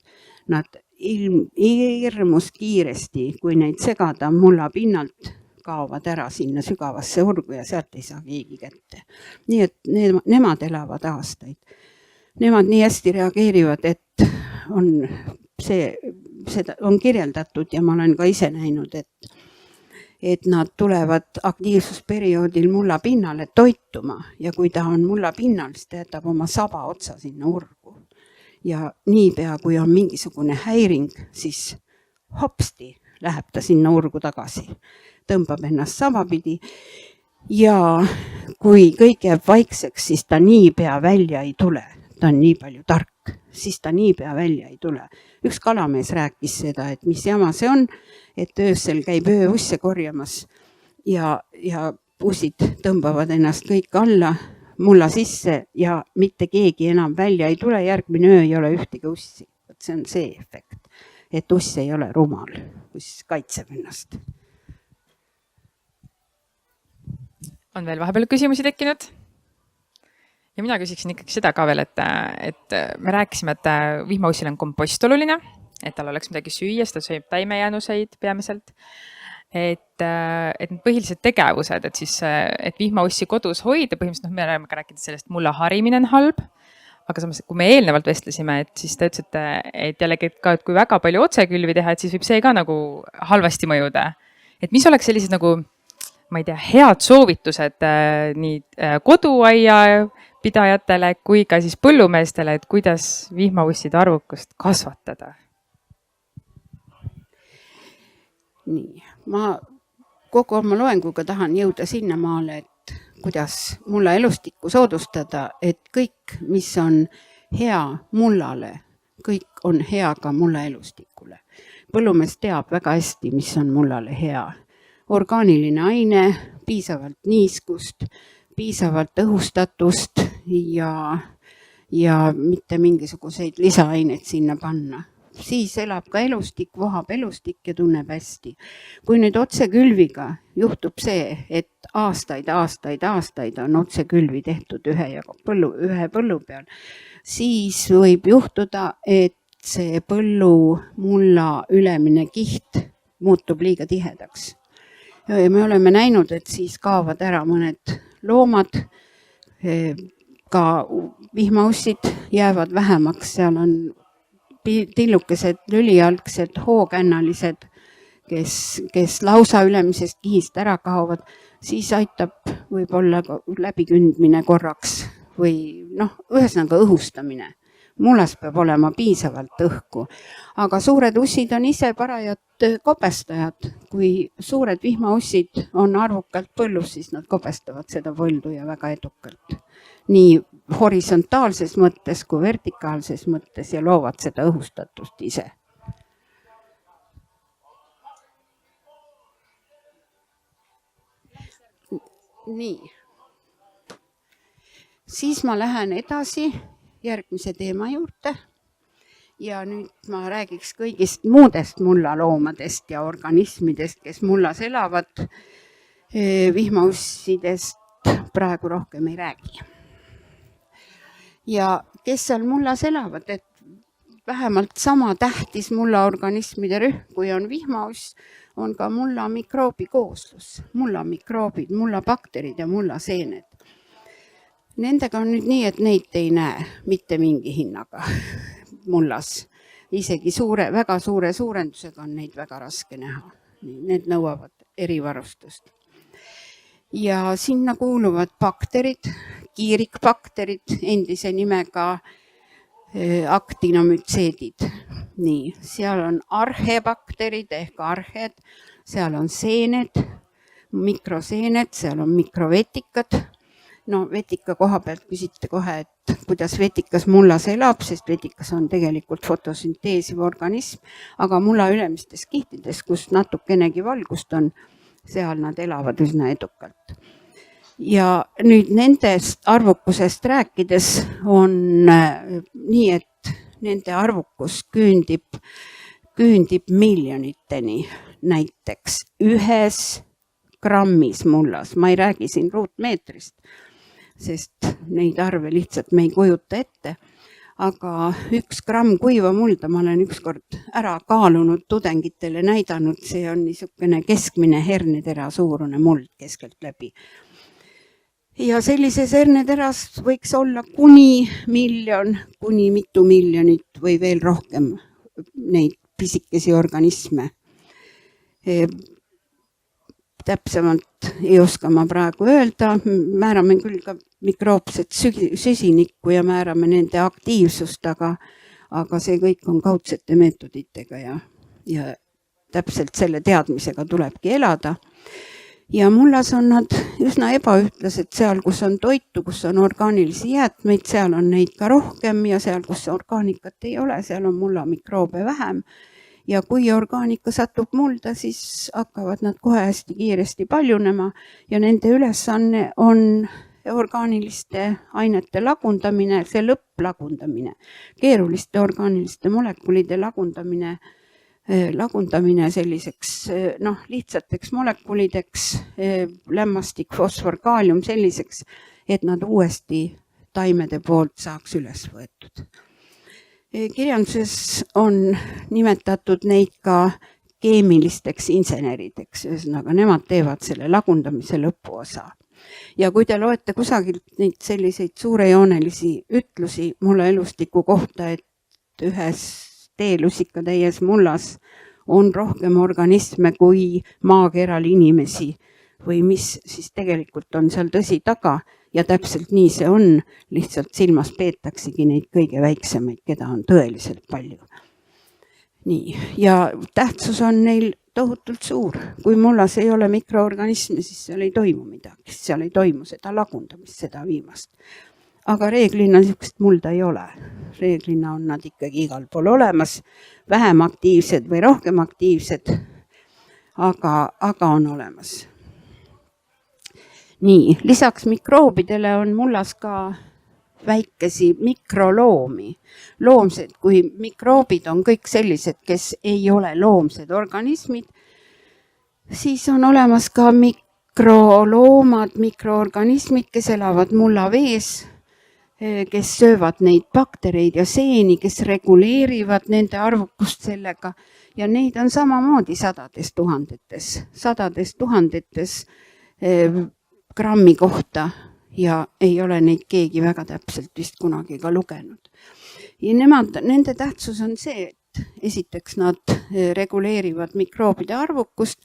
Nad hirmus kiiresti, kui neid segada mulla pinnalt, kaovad ära sinna sügavasse urgu ja sealt ei saa keegi kätte. Nii et nemad elavad aastaid. Nemad nii hästi reageerivad, et seda on kirjeldatud ja ma olen ka ise näinud, et nad tulevad aktiivsusperioodil mulla pinnale toituma ja kui ta on mulla pinnal, siis ta jätab oma saba otsa sinna urgu. Ja niipea, kui on mingisugune häiring, siis hopsti läheb ta sinna urgu tagasi, tõmbab ennast sabapidi ja kui kõik jääb vaikseks, siis ta niipea välja ei tule. Ta on nii palju tark, siis ta niipea välja ei tule. Üks kalamees rääkis seda, et mis jama see on, et öösel käib ööusse korjamas ja ussid tõmbavad ennast kõik alla, mulla sisse ja mitte keegi enam välja ei tule, järgmine öö ei ole ühtegi ussi. See on see efekt, et uss ei ole rumal, uss kaitseb ennast. On veel vahepeal küsimusi tekkinud? Ja mina küsiksin ikkagi seda ka veel, et me rääkisime, et vihmaussil on kompost oluline, et tal oleks midagi süüa, ta sööb taimejäänuseid peamiselt. Et need põhilised tegevused, et vihmaussi kodus hoida, põhimõtteliselt me oleme ka rääkinud sellest, mulla harimine on halb, aga samas, kui me eelnevalt vestlesime, et siis te ütlesite, et jällegi, et kui väga palju otsekülvi teha, et siis võib see ka nagu halvasti mõjuda. Et mis oleks sellised nagu, ma ei tea, head soovitused nii koduaia pidajatele kui ka siis põllumeestele, et kuidas vihmausside arvukust kasvatada? Nii, ma kogu oma loenguga tahan jõuda sinna maale, et kuidas mulla elustikku soodustada, et kõik, mis on hea mullale, kõik on hea ka mulla elustikule. Põllumees teab väga hästi, mis on mullale hea. Orgaaniline aine, piisavalt niiskust, piisavalt õhustatust ja mitte mingisuguseid lisaaineid sinna panna. Siis elab ka elustik, vohab elustik ja tunneb hästi. Kui nüüd otsekülviga juhtub see, et aastaid on otsekülvi tehtud ühe põllu peal, siis võib juhtuda, et see põllu mulla ülemine kiht muutub liiga tihedaks. Ja me oleme näinud, et siis kaovad ära mõned loomad, ka vihmaussid jäävad vähemaks, seal on tillukesed, lülijalgsed, hookännalised, kes lausa ülemisest kihist ära kaovad, siis aitab võib-olla läbikündmine korraks või ühesõnaga õhustamine mullas peab olema piisavalt õhku. Aga suured ussid on ise parajad kobestajad. Kui suured vihmaussid on arvukalt põllus, siis nad kobestavad seda põldu ja väga edukalt. Nii horisontaalses mõttes kui vertikaalses mõttes ja loovad seda õhustatust ise. Nii. Siis ma lähen edasi järgmise teema juurde ja nüüd ma räägiks kõigist muudest mullaloomadest ja organismidest, kes mullas elavad. Vihmaussidest praegu rohkem ei räägi. Ja kes seal mullas elavad, et vähemalt sama tähtis mullaorganismide rühm, kui on vihmauss, on ka mulla mikroobi kooslus, mullamikroobid, mullabakterid ja mullaseened. Nendega on nüüd nii, et neid ei näe mitte mingi hinnaga mullas. Isegi väga suure suurendusega on neid väga raske näha. Need nõuavad erivarustust. Ja sinna kuuluvad bakterid, kiirikbakterid, endise nimega aktinomütseedid. Nii, seal on arhebakterid ehk arhed, seal on seened, mikroseened, seal on mikrovetikad. No vetika koha pealt küsite kohe, et kuidas vetikas mullas elab, sest vetikas on tegelikult fotosünteesiv organism, aga mulla ülemistes kihtides, kus natukenegi valgust on, seal nad elavad üsna edukalt. Ja nüüd nendest arvukusest rääkides on nii, et nende arvukus küündib miljoniteni näiteks 1 grammis mullas. Ma ei räägi siin ruutmeetrist, sest neid arve lihtsalt me ei kujuta ette. Aga 1 gramm kuiva mulda ma olen ükskord ära kaalunud tudengitele näidanud. See on niisugune keskmine hernetera suurune muld keskelt läbi. Ja sellises herneteras võiks olla kuni miljon, kuni mitu miljonit või veel rohkem neid pisikesi organisme. Täpsemalt ei oska ma praegu öelda, määrame küll ka mikroopset süsinikku ja määrame nende aktiivsust, aga see kõik on kaudsete meetoditega ja täpselt selle teadmisega tulebki elada. Ja mullas on nad üsna ebaühtlased, seal kus on toitu, kus on orgaanilisi jäätmeid, seal on neid ka rohkem ja seal kus orgaanikat ei ole, seal on mulla mikroobe vähem. Ja kui orgaanika satub mulda, siis hakkavad nad kohe hästi kiiresti paljunema ja nende ülesanne on orgaaniliste ainete lagundamine, see lõpplagundamine, keeruliste orgaaniliste molekulide lagundamine selliseks lihtsateks molekulideks, lämmastik, fosfor, kaalium selliseks, et nad uuesti taimede poolt saaks üles võetud. Kirjanduses on nimetatud neid ka keemilisteks insenerideks, ühesõnaga nemad teevad selle lagundamise lõpuosa. Ja kui te loete kusagilt neid selliseid suurejoonelisi ütlusi mulla elustiku kohta, et ühes teelusikatäies mullas on rohkem organisme kui maakeral inimesi või mis siis tegelikult on seal tõsi taga ja täpselt nii see on, lihtsalt silmas peetaksegi neid kõige väiksemaid, keda on tõeliselt palju. Nii, ja tähtsus on neil tohutult suur. Kui mullas ei ole mikroorganisme, siis seal ei toimu midagi, seal ei toimu seda lagundamist, seda viimast. Aga reeglina niisugust mulda ei ole. Reeglina on nad ikkagi igal pool olemas, vähem aktiivsed või rohkem aktiivsed, aga on olemas. Nii, lisaks mikroobidele on mullas ka väikesi mikroloomi. Loomsed, kui mikroobid on kõik sellised, kes ei ole loomsed organismid, siis on olemas ka mikroloomad, mikroorganismid, kes elavad mullavees, kes söövad neid baktereid ja seeni, kes reguleerivad nende arvukust sellega ja neid on samamoodi sadades tuhandetes grammi kohta ja ei ole neid keegi väga täpselt vist kunagi ka lugenud. Ja nende tähtsus on see, et esiteks nad reguleerivad mikroobide arvukust,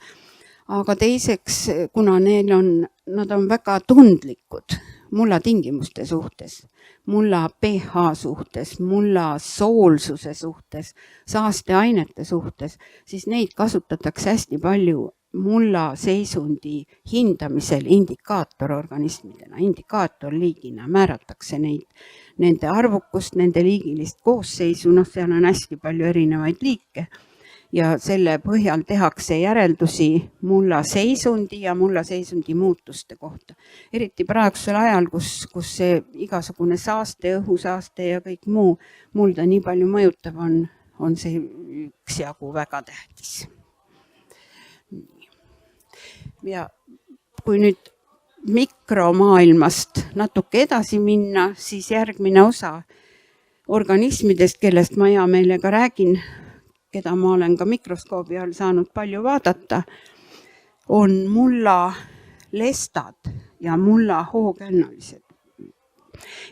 aga teiseks, kuna nad on väga tundlikud mulla tingimuste suhtes, mulla pH suhtes, mulla soolsuse suhtes, saasteainete suhtes, siis neid kasutatakse hästi palju mulla seisundi hindamisel indikaatororganismidena, indikaatorliigina määratakse neid, nende arvukust, nende liigilist koosseisu, seal on hästi palju erinevaid liike ja selle põhjal tehakse järeldusi mulla seisundi ja mulla seisundi muutuste kohta. Eriti praegusel ajal, kus see igasugune saaste, õhusaaste ja kõik muu mulda nii palju mõjutab, on see üksjagu väga tähtis. Ja kui nüüd mikromaailmast natuke edasi minna, siis järgmine osa organismidest, kellest ma hea meelega räägin, keda ma olen ka mikroskoobi all saanud palju vaadata, on mulla lestad ja mulla hoogännalised.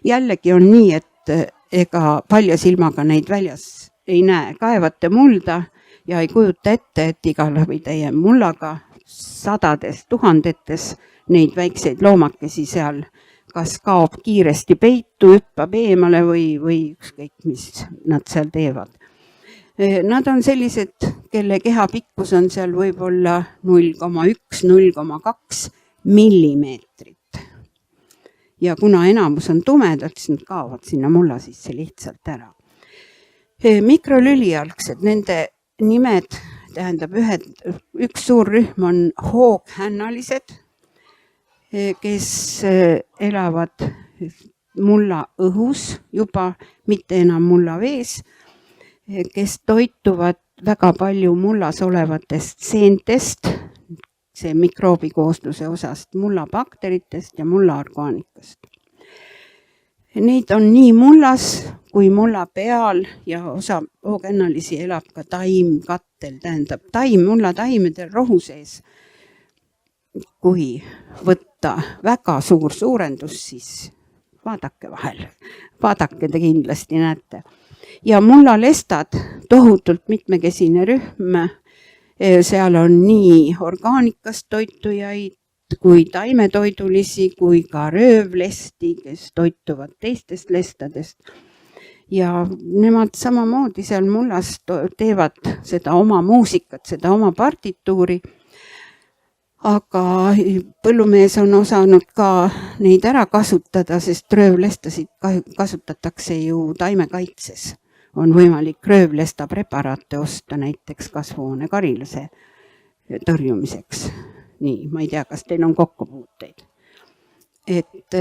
Jällegi on nii, et ega palja silmaga neid väljas ei näe. Kaevate mulda ja ei kujuta ette, et iga läbi teie mullaga sadades, tuhandetes neid väikseid loomakesi seal kas kaob kiiresti peitu, hüppab eemale või ükskõik, mis nad seal teevad. Nad on sellised, kelle keha pikkus on seal võib-olla 0,1–0,2 millimeetrit. Ja kuna enamus on tumedad, siis nad kaovad sinna mulla sisse lihtsalt ära. Mikrolülialgsed, nende nimed tähendab üks suur rühm on hooghännalised, kes elavad mulla õhus juba, mitte enam mulla vees, kes toituvad väga palju mullas olevatest seentest, see mikroobikoosluse osast, mullabakteritest ja mullaorgaanikast. Neid on nii mullas kui mulla peal ja osa hoogännalisi elab ka taimkattel, tähendab mullataimedel rohu sees. Kui võtta väga suur suurendus, siis vaadake vahel, vaadake te kindlasti näete. Ja mullalestad, tohutult mitmekesine rühm, seal on nii orgaanikast toitujaid kui taimetoidulisi, kui ka röövlesti, kes toituvad teistest lestadest. Ja nemad samamoodi seal mullas teevad seda oma muusikat, seda oma partituuri, aga põllumees on osanud ka neid ära kasutada, sest röövlestasid kasutatakse ju taimekaitses. On võimalik röövlesta preparaate osta näiteks kasvuhoonekarilase tõrjumiseks. Nii, ma ei tea, kas teil on kokkupuuteid. Et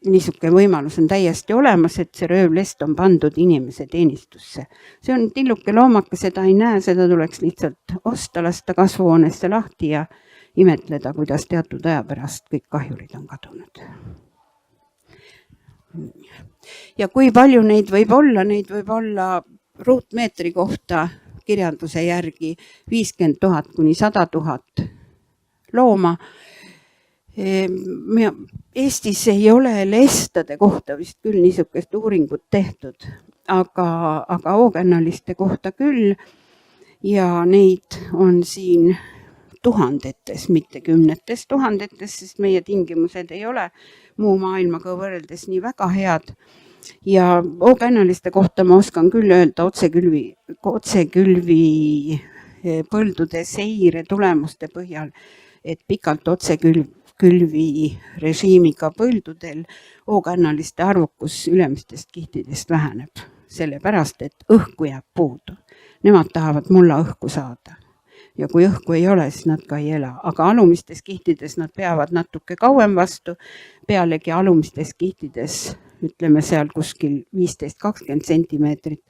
niisuke võimalus on täiesti olemas, et see röövlest on pandud inimese teenistusse. See on tilluke loomake, seda ei näe, seda tuleks lihtsalt osta, lasta kasvuhoonesse lahti ja imetleda, kuidas teatud aja pärast kõik kahjurid on kadunud. Ja kui palju neid võib olla ruutmeetri kohta kirjanduse järgi 50 000 kuni 100 000 looma. Eestis ei ole lestade kohta vist küll niisugust uuringut tehtud, aga hoogännaliste kohta küll ja neid on siin tuhandetes, mitte kümnetes tuhandetes, sest meie tingimused ei ole muu maailmaga võrreldes nii väga head. Ja hoogännaliste kohta ma oskan küll öelda otsekülvi põldude seire tulemuste põhjal, et pikalt otsekülvi režiimiga põldudel hoogännaliste arvukus ülemistest kihtidest väheneb, sellepärast, et õhku jääb puudu. Nemad tahavad mulla õhku saada. Ja kui õhku ei ole, siis nad ka ei ela. Aga alumistes kihtides nad peavad natuke kauem vastu. Pealegi alumistes kihtides, ütleme seal kuskil 15–20 sentimeetrit,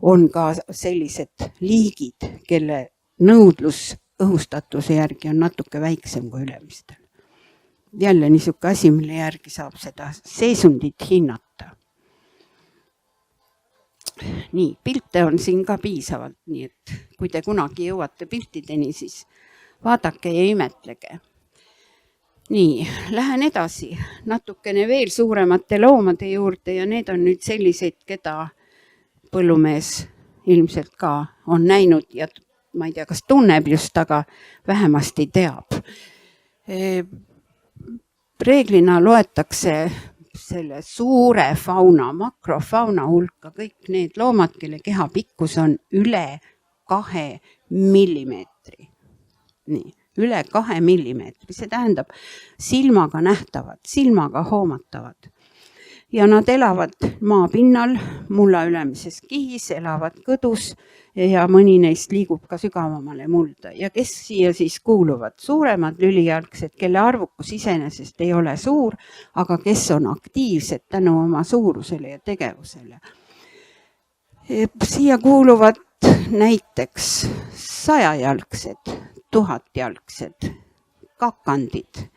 on ka sellised liigid, kelle nõudlus õhustatuse järgi on natuke väiksem kui ülemistel. Jälle niisugune asi, mille järgi saab seda seisundit hinnata. Nii, pilte on siin ka piisavalt, nii et kui te kunagi jõuate piltideni, siis vaadake ja imetlege. Nii, lähen edasi natukene veel suuremate loomade juurde ja need on nüüd selliseid, keda põllumees ilmselt ka on näinud ja ma ei tea, kas tunneb just, aga vähemasti teab. Reeglina loetakse selle suure fauna, makrofauna hulka kõik need loomad, kelle keha pikkus on üle 2 millimeetri. Nii, üle 2 millimeetri, see tähendab silmaga nähtavad, silmaga hoomatavad. Ja nad elavad maapinnal, mulla ülemises kihis, elavad kõdus ja mõni neist liigub ka sügavamale mulda. Ja kes siia siis kuuluvad? Suuremad lülijalgsed, kelle arvukus iseenesest ei ole suur, aga kes on aktiivsed tänu oma suurusele ja tegevusele. Siia kuuluvad näiteks 100-jalgsed, 1000-jalgsed, kakandid,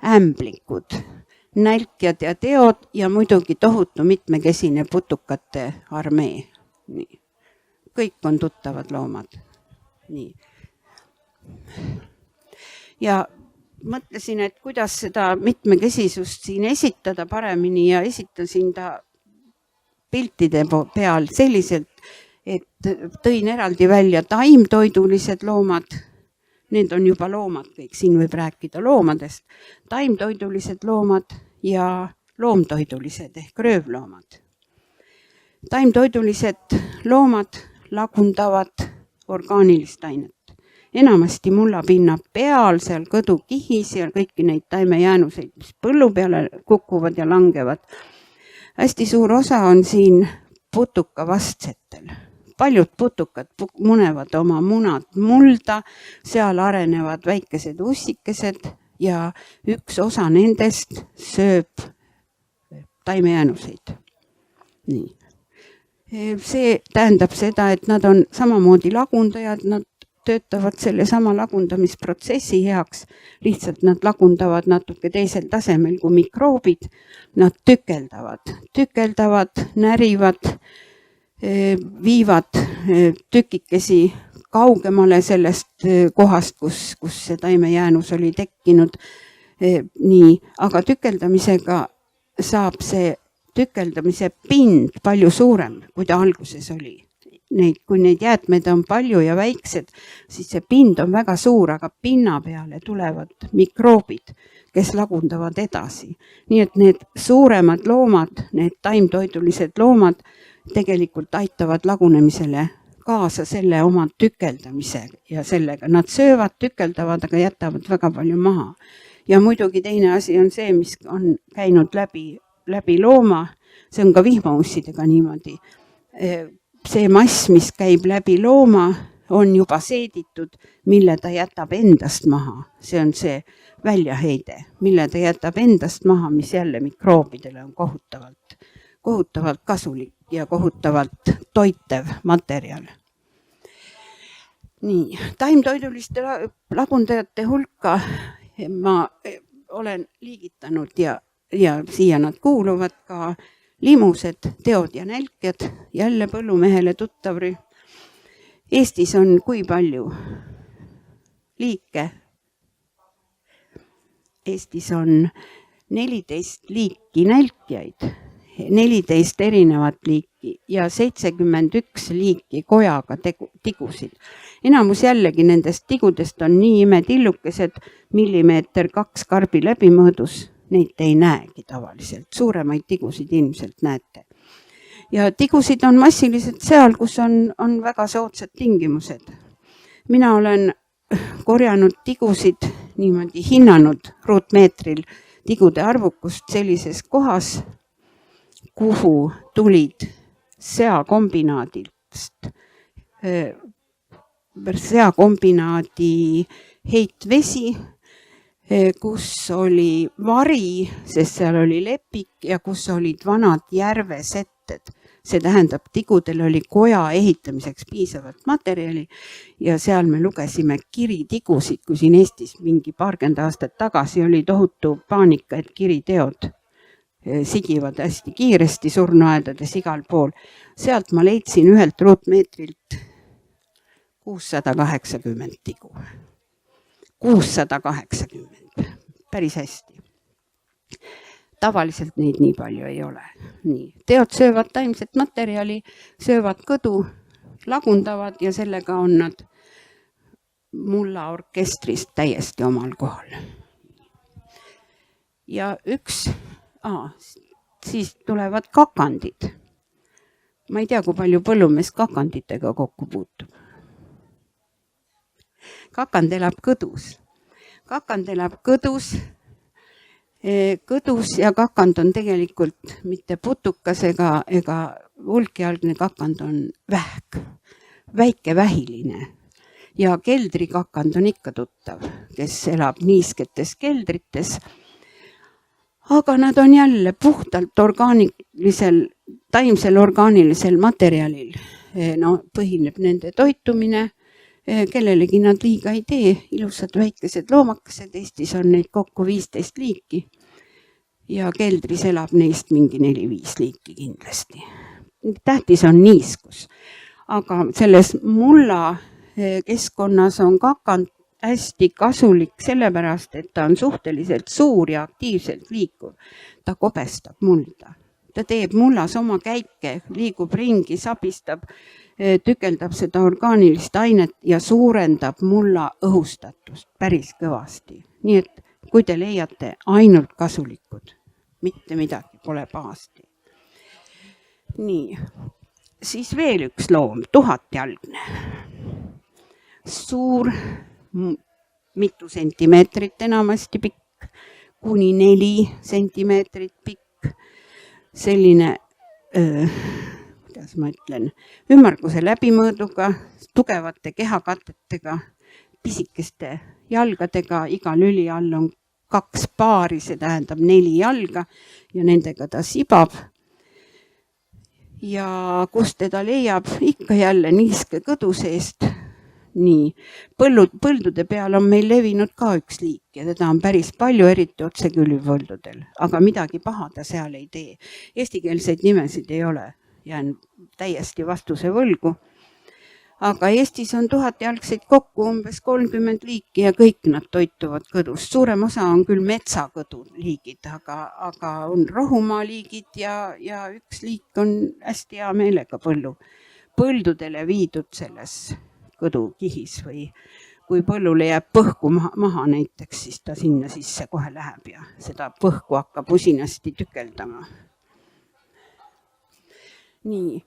ämblikud, nälkjad ja teod ja muidugi tohutu mitmekesine putukate armee. Nii. Kõik on tuttavad loomad. Nii. Ja mõtlesin, et kuidas seda mitmekesisust siin esitada paremini ja esitasin ta piltide peal selliselt, et tõin eraldi välja taimtoidulised loomad. Need on juba loomad kõik, siin võib rääkida loomadest. Taimtoidulised loomad ja loomtoidulised ehk röövloomad. Taimtoidulised loomad lagundavad orgaanilist ainet. Enamasti mullapinna peal, seal kõdukihis ja kõiki neid taimejäänuseid, mis põllu peale kukuvad ja langevad. Hästi suur osa on siin putukavastsetel. Paljud putukad munevad oma munad mulda, seal arenevad väikesed ussikesed ja üks osa nendest sööb taimejäänuseid. Nii. See tähendab seda, et nad on samamoodi lagundajad, nad töötavad selle sama lagundamisprotsessi heaks, lihtsalt nad lagundavad natuke teisel tasemel kui mikroobid, nad tükeldavad, närivad, viivad tükikesi kaugemale sellest kohast, kus see taimejäänus oli tekkinud. Nii, aga tükeldamisega saab see tükeldamise pind palju suurem, kui ta alguses oli. Kui neid jäätmeid on palju ja väiksed, siis see pind on väga suur, aga pinna peale tulevad mikroobid, kes lagundavad edasi. Nii et need suuremad loomad, need taimtoidulised loomad tegelikult aitavad lagunemisele kaasa selle oma tükeldamise ja sellega. Nad söövad, tükeldavad, aga jätavad väga palju maha. Ja muidugi teine asi on see, mis on käinud läbi looma, see on ka vihmaussidega niimoodi. See mass, mis käib läbi looma, on juba seeditud, mille ta jätab endast maha. See on see väljaheide, mille ta jätab endast maha, mis jälle mikroobidele on kohutavalt kasulik ja kohutavalt toitev materjal. Nii, taimtoiduliste lagundajate hulka ma olen liigitanud ja siia nad kuuluvad ka limused, teod ja nälkjad, jälle põllumehele tuttavri. Eestis on kui palju liike? Eestis on 14 liiki nälkjaid, 14 erinevat liiki ja 71 liiki kojaga tigusid. Enamus jällegi nendest tigudest on nii imetillukesed, 1 millimeeter 2 karbi läbimõõdus. Neid ei näegi tavaliselt. Suuremaid tigusid ilmselt näete. Ja tigusid on massiliselt seal, kus on väga soodsad tingimused. Mina olen korjanud tigusid, niimoodi hinnanud ruutmeetril tigude arvukust sellises kohas, kuhu tulid seakombinaadi heitvesi, kus oli vari, sest seal oli lepik ja kus olid vanad järvesetted. See tähendab, tigudel oli koja ehitamiseks piisavalt materjali ja seal me lugesime kiritigusid, kui siin Eestis mingi 20 aastat tagasi oli tohutu paanika, et kiriteod sigivad hästi kiiresti surnuaedades igal pool. Sealt ma leidsin ühelt ruutmeetrilt 680 tigu. 680, päris hästi. Tavaliselt neid nii palju ei ole. Nii. Teod söövad taimset materjali, söövad kõdu, lagundavad ja sellega on nad mulla orkestrist täiesti omal kohal. Ja siis tulevad kakandid. Ma ei tea, kui palju põllumees kakanditega kokku puutub. Kakand elab kõdus. Kõdus ja kakand on tegelikult mitte putukas ega hulkjalgne kakand on vähk, väike vähiline. Ja keldrikakand on ikka tuttav, kes elab niisketes keldrites. Aga nad on jälle puhtalt taimsel orgaanilisel materjalil. Põhineb nende toitumine, kellelegi nad liiga ei tee, ilusad väikesed loomakesed, Eestis on neid kokku 15 liiki ja keldris elab neist mingi 4-5 liiki kindlasti. Tähtis on niiskus, aga selles mulla keskkonnas on kakand hästi kasulik sellepärast, et ta on suhteliselt suur ja aktiivselt liikuv. Ta kobestab mulda. Ta teeb mullas oma käike, liigub ringi, sabistab, tükeldab seda orgaanilist ainet ja suurendab mulla õhustatust päris kõvasti. Nii et kui te leiate ainult kasulikud, mitte midagi pole pahasti. Nii, siis veel üks loom, 1000-jalgne. Suur, mitu sentimeetrit enamasti pikk, kuni 4 sentimeetrit pikk. Selline, kuidas ma ütlen, ümmarguse läbimõõduga, tugevate kehakatetega, pisikeste jalgadega, iga lüli all on 2 paari, see tähendab 4 jalga ja nendega ta sibab. Ja kus teda leiab, ikka jälle niiske kõdu seest. Nii, põldude peal on meil levinud ka üks liik ja teda on päris palju, eriti otsekülvpõldudel, aga midagi paha ta seal ei tee. Eestikeelseid nimesid ei ole, jään täiesti vastuse võlgu. Aga Eestis on 1000-jalgseid kokku umbes 30 liiki ja kõik nad toituvad kõdust. Suurem osa on küll metsakõdu liigid, aga on rohumaa liigid ja üks liik on hästi hea meelega põldudele viidud selles kõdu kihis või kui põllule jääb põhku maha näiteks, siis ta sinna sisse kohe läheb ja seda põhku hakkab usinasti tükeldama. Nii,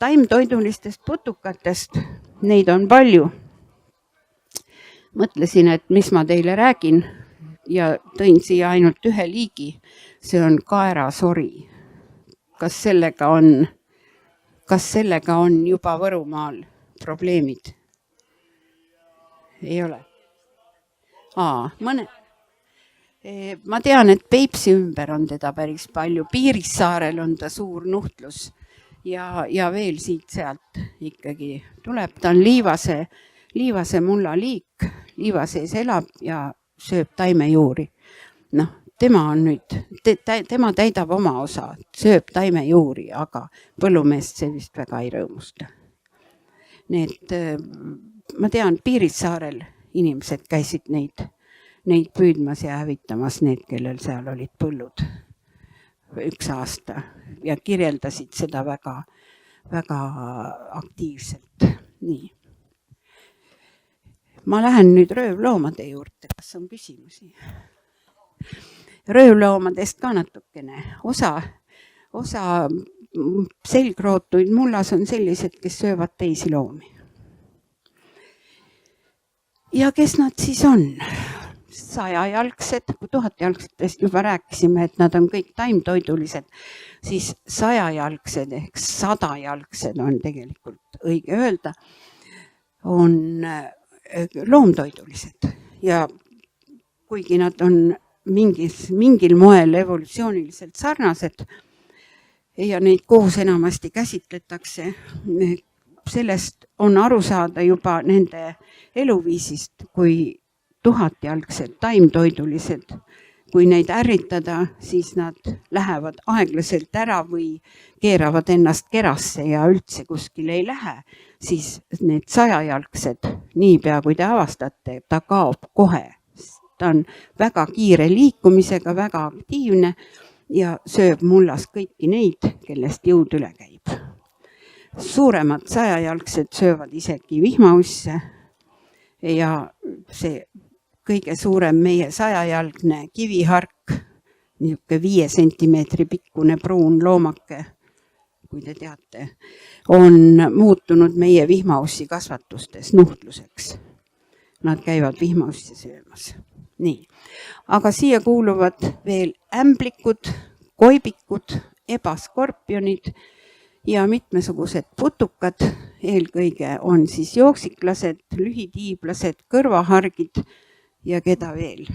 taimtoidulistest putukatest, neid on palju. Mõtlesin, et mis ma teile räägin ja tõin siia ainult ühe liigi, see on kaerasori. Kas sellega on juba Võrumaal probleemid? Ei ole. Ma tean, et Peipsi ümber on teda päris palju. Piirissaarel on ta suur nuhtlus ja veel siit-sealt ikkagi tuleb. Ta on liivase mulla liik, liiva sees elab ja sööb taimejuuri. Tema täidab oma osa, sööb taimejuuri, aga põllumeest see vist väga ei rõõmusta. Ma tean, Piirissaarel inimesed käisid neid püüdmas ja hävitamas, need, kellel seal olid põllud 1 aasta ja kirjeldasid seda väga, väga aktiivselt. Nii. Ma lähen nüüd röövloomade juurde, kas on küsimusi? Röövloomadest ka natukene. Osa selgrootuid mullas on sellised, kes söövad teisi loomi. Ja kes nad siis on? 100-jalgsed, kui 1000-jalgsetest juba rääkisime, et nad on kõik taimtoidulised, siis 100-jalgsed ehk 100-jalgsed on tegelikult õige öelda, on loomtoidulised ja kuigi nad on mingil moel evolutsiooniliselt sarnased ja neid koos enamasti käsitletakse, sellest on aru saada juba nende eluviisist, kui 1000-jalgsed taimtoidulised, kui neid ärritada, siis nad lähevad aeglaselt ära või keeravad ennast kerasse ja üldse kuskile ei lähe, siis need 100-jalgsed, niipea kui te avastate, ta kaob kohe. Ta on väga kiire liikumisega, väga aktiivne ja sööb mullas kõiki neid, kellest jõud üle käib. Suuremad 100-jalgsed söövad isegi vihmausse ja see kõige suurem meie 100-jalgne kivihark, niisugune 5 sentimeetri pikkune pruun loomake, kui te teate, on muutunud meie vihmaussi kasvatustes nuhtluseks. Nad käivad vihmaussi söömas. Nii. Aga siia kuuluvad veel ämblikud, koibikud, ebaskorpionid ja mitmesugused putukad. Eelkõige on siis jooksiklased, lühitiiblased, kõrvahargid ja keda veel?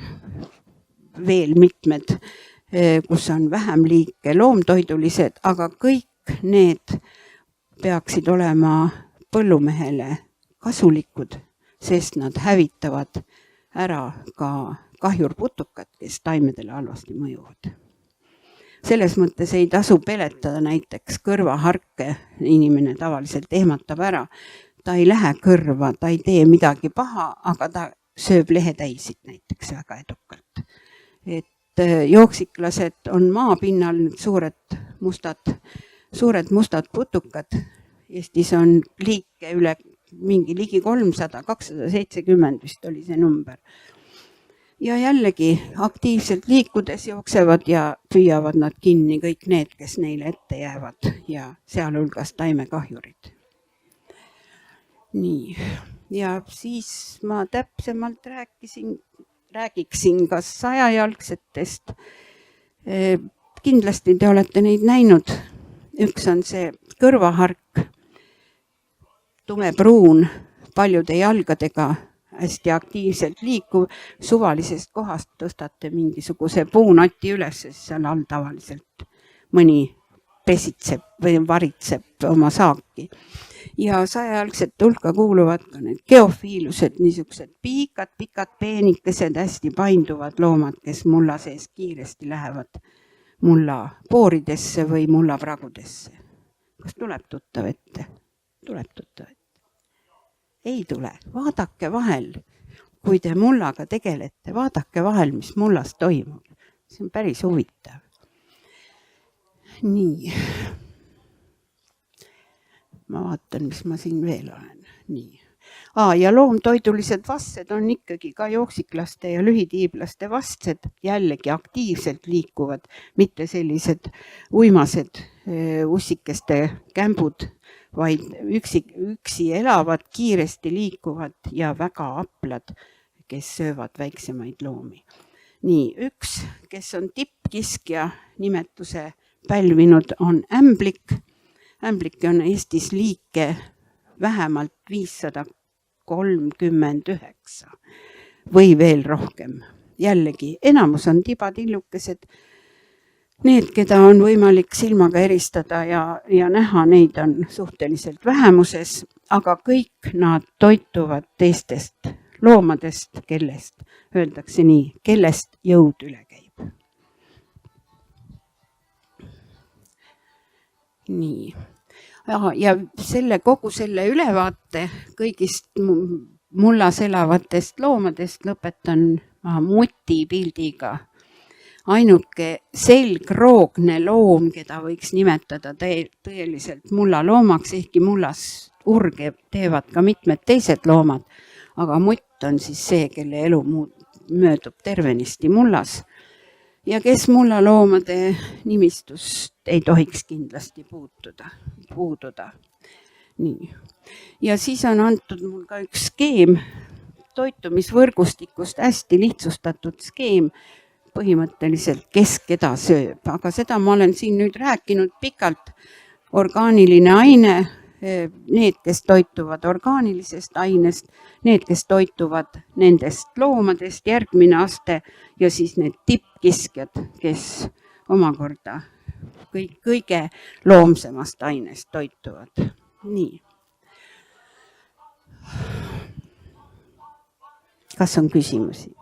Veel mitmed, kus on vähem liike, loomtoidulised, aga kõik need peaksid olema põllumehele kasulikud, sest nad hävitavad ära ka kahjurputukad, kes taimedele halvasti mõjuvad. Selles mõttes ei tasu peletada näiteks kõrvaharke, inimene tavaliselt ehmatab ära, ta ei lähe kõrva, ta ei tee midagi paha, aga ta sööb lehetäisid näiteks väga edukalt. Et jooksiklased on maapinnal nüüd suured mustad putukad. Eestis on liike üle ligi 300, 270 vist oli see number. Ja jällegi aktiivselt liikudes jooksevad ja püüavad nad kinni kõik need, kes neile ette jäävad ja sealhulgas taimekahjurid. Nii, ja siis ma täpsemalt räägiksin ka 100-jalgsetest. Kindlasti te olete neid näinud. Üks on see kõrvahark, tumepruun, paljude jalgadega, hästi aktiivselt liikuv, suvalisest kohast tõstate mingisuguse puunoti üles, siis seal all tavaliselt mõni pesitseb või varitseb oma saaki. Ja 100-jalgsete hulka kuuluvad ka need geofiilused, niisugused pikad, peenikesed, hästi painduvad loomad, kes mulla sees kiiresti lähevad mulla pooridesse või mulla pragudesse. Kas tuleb tuttav ette? Tuleb tuttav ette? Ei tule. Vaadake vahel, kui te mullaga tegelete, vaadake vahel, mis mullas toimub. See on päris huvitav. Nii. Ma vaatan, mis ma siin veel olen. Nii. Ja loomtoidulised vastsed on ikkagi ka jooksiklaste ja lühitiiblaste vastsed, jällegi aktiivselt liikuvad, mitte sellised uimased ussikeste kämbud, vaid üksi elavad, kiiresti liikuvad ja väga aplad, kes söövad väiksemaid loomi. Nii, üks, kes on tippkiskja nimetuse pälvinud, on ämblik. Ämblik on Eestis liike vähemalt 539 või veel rohkem. Jällegi, enamus on tibatillukesed. Need, keda on võimalik silmaga eristada ja näha, neid on suhteliselt vähemuses, aga kõik nad toituvad teistest loomadest, kellest, öeldakse nii, kellest jõud üle käib. Nii. Ja kogu selle ülevaate kõigist mullas elavatest loomadest lõpetan muti pildiga. Ainuke selgroogne loom, keda võiks nimetada tõeliselt mullaloomaks, ehkki mullas urge teevad ka mitmed teised loomad, aga mutt on siis see, kelle elu möödub tervenisti mullas ja kes mullaloomade nimistust ei tohiks kindlasti puududa. Nii. Ja siis on antud mul ka üks skeem, toitumisvõrgustikust hästi lihtsustatud skeem, põhimõtteliselt kes keda sööb, aga seda ma olen siin nüüd rääkinud pikalt. Orgaaniline aine, need, kes toituvad orgaanilisest ainest, need, kes toituvad nendest loomadest, järgmine aste ja siis need tippkiskjad, kes omakorda kõige loomsemast ainest toituvad. Nii. Kas on küsimusi?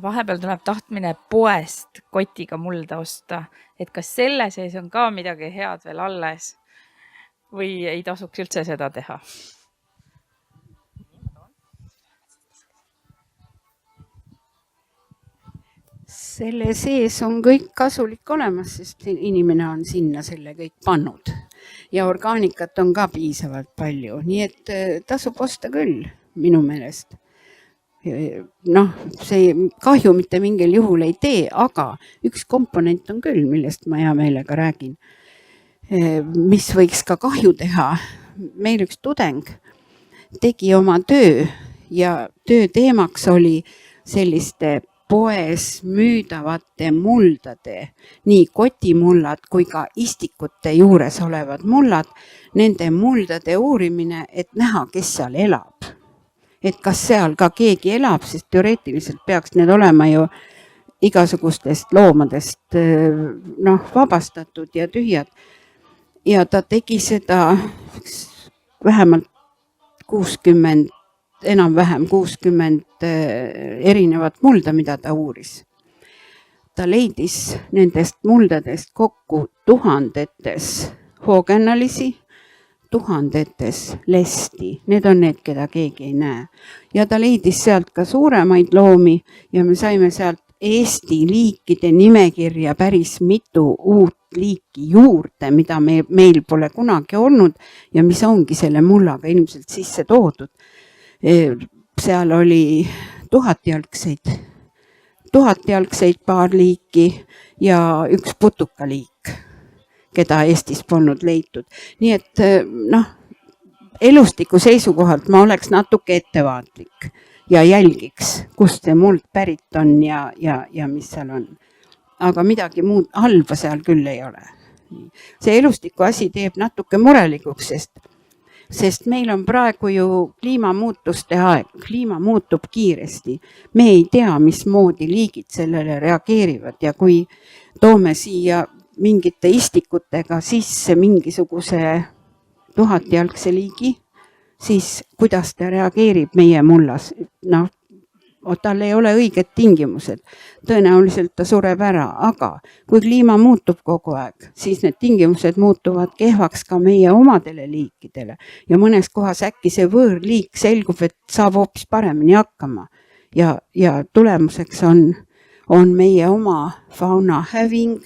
Vahepeal tuleb tahtmine poest kotiga mulda osta, et kas selle sees on ka midagi head veel alles või ei tasuks üldse seda teha? selle sees on kõik kasulik olemas, sest inimene on sinna selle kõik pannud ja orgaanikat on ka piisavalt palju, nii et tasub osta küll minu meelest. Noh, see kahju mitte mingil juhul ei tee, aga üks komponent on küll, millest ma hea meelega räägin, mis võiks ka kahju teha. Meil üks tudeng tegi oma töö ja töö teemaks oli selliste poes müüdavate muldade, nii kotimullad kui ka istikute juures olevad mullad, nende muldade uurimine, et näha, kes seal elab. Et kas seal ka keegi elab, sest teoreetiliselt peaks need olema ju igasugustest loomadest vabastatud ja tühjad. Ja ta tegi seda vähemalt 60, enam-vähem 60 erinevat mulda, mida ta uuris. Ta leidis nendest muldadest kokku tuhandetes hoogennalisi, tuhandetes lesti. Need on need, keda keegi ei näe. Ja ta leidis sealt ka suuremaid loomi ja me saime sealt Eesti liikide nimekirja päris mitu uut liiki juurde, mida meil pole kunagi olnud ja mis ongi selle mullaga ilmselt sisse toodud. Seal oli 1000 jalgseid paar liiki ja üks putukaliik, keda Eestis polnud leitud. Nii et elustiku seisukohalt ma oleks natuke ettevaatlik ja jälgiks, kust see muld pärit on ja mis seal on. Aga midagi muud halba seal küll ei ole. See elustiku asi teeb natuke murelikuks, sest meil on praegu ju kliimamuutuste aeg, kliima muutub kiiresti. Me ei tea, mismoodi liigid sellele reageerivad ja kui toome siia mingite istikutega sisse mingisuguse 1000-jalgse liigi, siis kuidas ta reageerib meie mullas? Tal ei ole õiged tingimused. Tõenäoliselt ta sureb ära, aga kui kliima muutub kogu aeg, siis need tingimused muutuvad kehvaks ka meie omadele liikidele. Ja mõnes kohas äkki see võõrliik selgub, et saab hoopis paremini hakkama. Ja tulemuseks on meie oma fauna häving,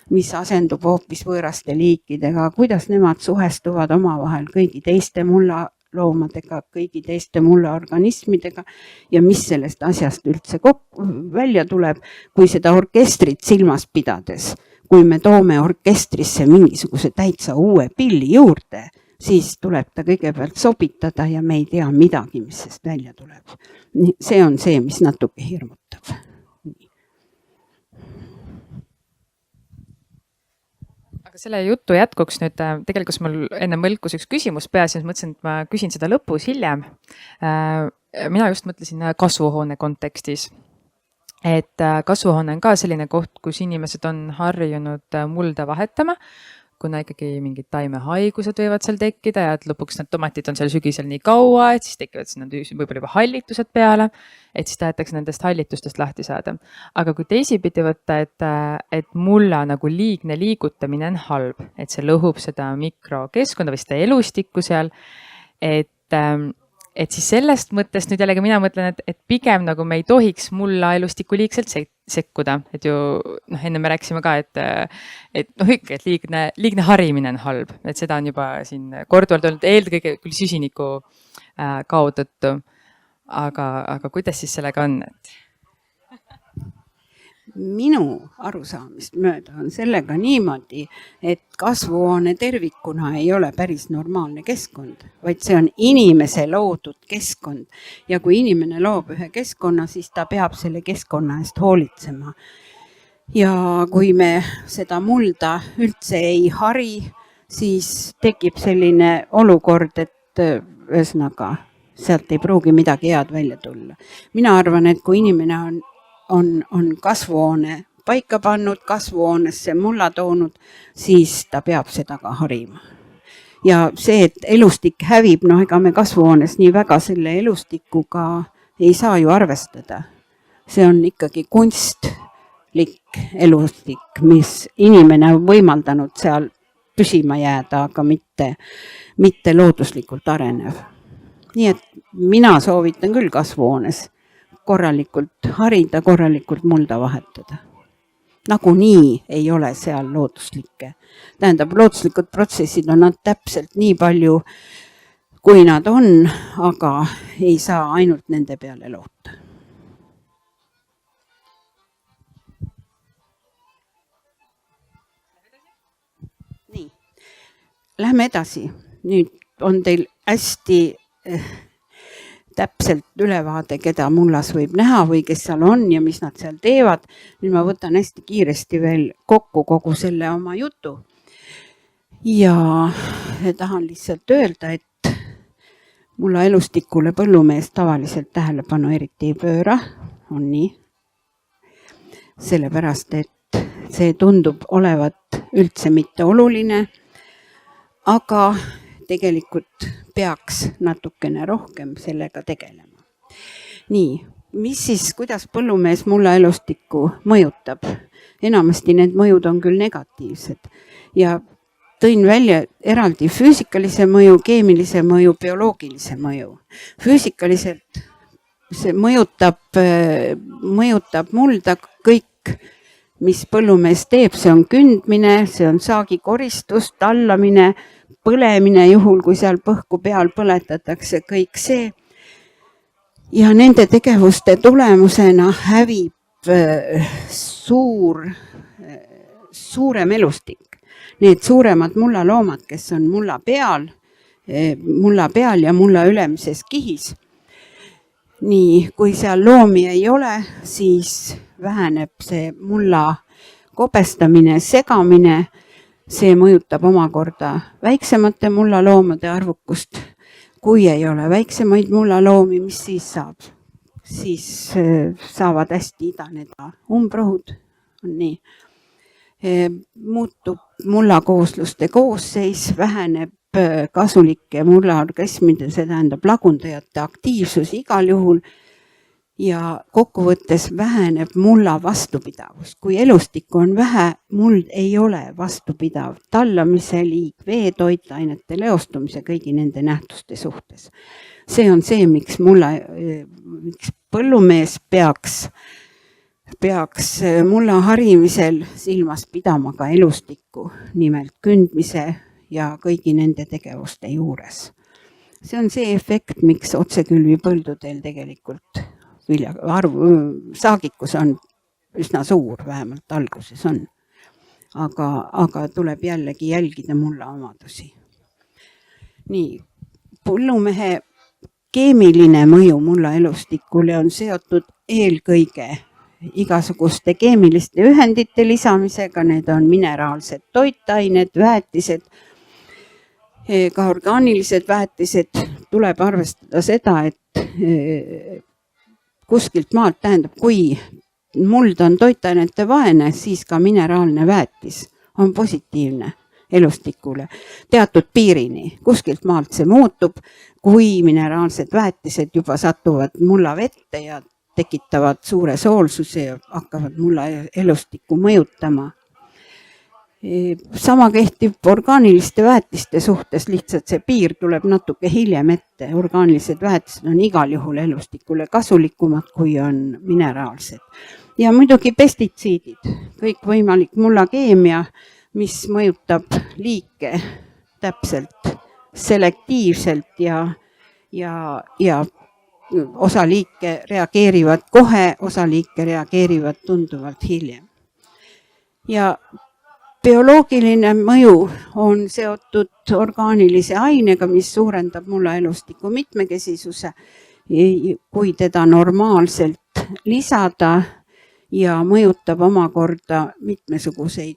mis asendub hoopis võõraste liikidega. Kuidas nemad suhestuvad omavahel kõigi teiste mulla loomadega, kõigi teiste mullaorganismidega ja mis sellest asjast üldse välja tuleb, kui seda orkestrit silmas pidades. Kui me toome orkestrisse mingisuguse täitsa uue pilli juurde, siis tuleb ta kõigepealt sobitada ja me ei tea midagi, mis sest välja tuleb. See on see, mis natuke hirmutab. Aga selle jutu jätkuks nüüd, tegelikult mul enne mõlkus üks küsimus peas ja mõtlesin, et ma küsin seda lõpus hiljem. Mina just mõtlesin kasvuhoone kontekstis, et kasvuhoone on ka selline koht, kus inimesed on harjunud mulda vahetama, kuna ikkagi mingid taimehaigused võivad seal tekkida ja et lõpuks need tomatid on seal sügisel nii kaua, et siis tekivad sinna võib-olla juba hallitused peale, et siis tahetakse nendest hallitustest lahti saada. Aga kui teisipidi võtta, et mulla nagu liigne liigutamine on halb, et see lõhub seda mikrokeskkonda või seda elustikku seal, et siis sellest mõttest nüüd jällegi mina mõtlen, et pigem nagu me ei tohiks mulla elustikku liigselt sekkuda, et ju enne me rääkisime ka, et liigne harimine on halb, et seda on juba siin korduvalt olnud eelkõige küll süsiniku kao tõttu, aga kuidas siis sellega on? Minu arusaamist mööda on sellega niimoodi, et kasvuhoone tervikuna ei ole päris normaalne keskkond, vaid see on inimese loodud keskkond. Ja kui inimene loob ühe keskkonna, siis ta peab selle keskkonna eest hoolitsema. Ja kui me seda mulda üldse ei hari, siis tekib selline olukord, et ühesõnaga sealt ei pruugi midagi head välja tulla. Mina arvan, et kui inimene on kasvuhoone paika pannud, kasvuhoonesse mulla toonud, siis ta peab seda ka harima. Ja see, et elustik hävib, ega me kasvuhoones nii väga selle elustikuga ei saa ju arvestada. See on ikkagi kunstlik elustik, mis inimene on võimaldanud seal püsima jääda, aga mitte looduslikult arenev. Nii et mina soovitan küll kasvuhoones korralikult harida, korralikult mulda vahetada. nagunii ei ole seal looduslikke. Tähendab, looduslikud protsessid on nad täpselt nii palju, kui nad on, aga ei saa ainult nende peale loota. Nii, lähme edasi. Nüüd on teil hästi täpselt ülevaade, keda mullas võib näha või kes seal on ja mis nad seal teevad. Nüüd ma võtan hästi kiiresti veel kokku kogu selle oma jutu. Ja tahan lihtsalt öelda, et mulla elustikule põllumees tavaliselt tähelepanu eriti ei pööra, on nii. Sellepärast, et see tundub olevat üldse mitte oluline, aga tegelikult peaks natukene rohkem sellega tegelema. Nii, mis siis, kuidas põllumees mulla elustikku mõjutab? Enamasti need mõjud on küll negatiivsed ja tõin välja eraldi füüsikalise mõju, keemilise mõju, bioloogilise mõju. Füüsikaliselt see mõjutab mulda kõik, mis põllumees teeb, see on kündmine, see on saagikoristus, tallamine, põlemine juhul, kui seal põhku peal põletatakse, kõik see. Ja nende tegevuste tulemusena hävib suurem elustik. Need suuremad mullaloomad, kes on mulla peal ja mulla ülemises kihis. Nii, kui seal loomi ei ole, siis väheneb see mulla kobestamine, segamine. See mõjutab omakorda väiksemate mullaloomade arvukust. Kui ei ole väiksemaid mullaloomi, mis siis saab? Siis saavad hästi idaneda umbrohud. Nii. Muutub mullakoosluste koosseis, väheneb kasulike mullaorganismide, see tähendab lagundajate aktiivsus igal juhul ja kokkuvõttes väheneb mulla vastupidavus. Kui elustikku on vähe, muld ei ole vastupidav tallamise, liik-vee, toitainete leostumise, kõigi nende nähtuste suhtes. See on see, miks põllumees peaks mulla harimisel silmas pidama ka elustikku, nimelt kündmise ja kõigi nende tegevuste juures. See on see efekt, miks otsekülvipõldudel tegelikult saagikus on üsna suur, vähemalt alguses on. Aga tuleb jällegi jälgida mulla omadusi. Nii, põllumehe keemiline mõju mulla elustikule on seotud eelkõige igasuguste keemiliste ühendite lisamisega, need on mineraalsed toitained, väetised, ka orgaanilised väetised. Tuleb arvestada seda, et kuskilt maalt tähendab, kui muld on toitainete vaene, siis ka mineraalne väetis on positiivne elustikule teatud piirini. Kuskilt maalt see muutub, kui mineraalsed väetised juba satuvad mulla vette ja tekitavad suure soolsuse ja hakkavad mulla elustikku mõjutama. Sama kehtib orgaaniliste väetiste suhtes, lihtsalt see piir tuleb natuke hiljem ette. Orgaanilised väetised on igal juhul elustikule kasulikumad, kui on mineraalsed. Ja muidugi pestitsiidid, kõik võimalik mullakeemia, mis mõjutab liike täpselt selektiivselt ja osa liike reageerivad kohe, osa liike reageerivad tunduvalt hiljem. Ja bioloogiline mõju on seotud orgaanilise ainega, mis suurendab mulla elustiku mitmekesisuse, kui teda normaalselt lisada ja mõjutab omakorda mitmesuguseid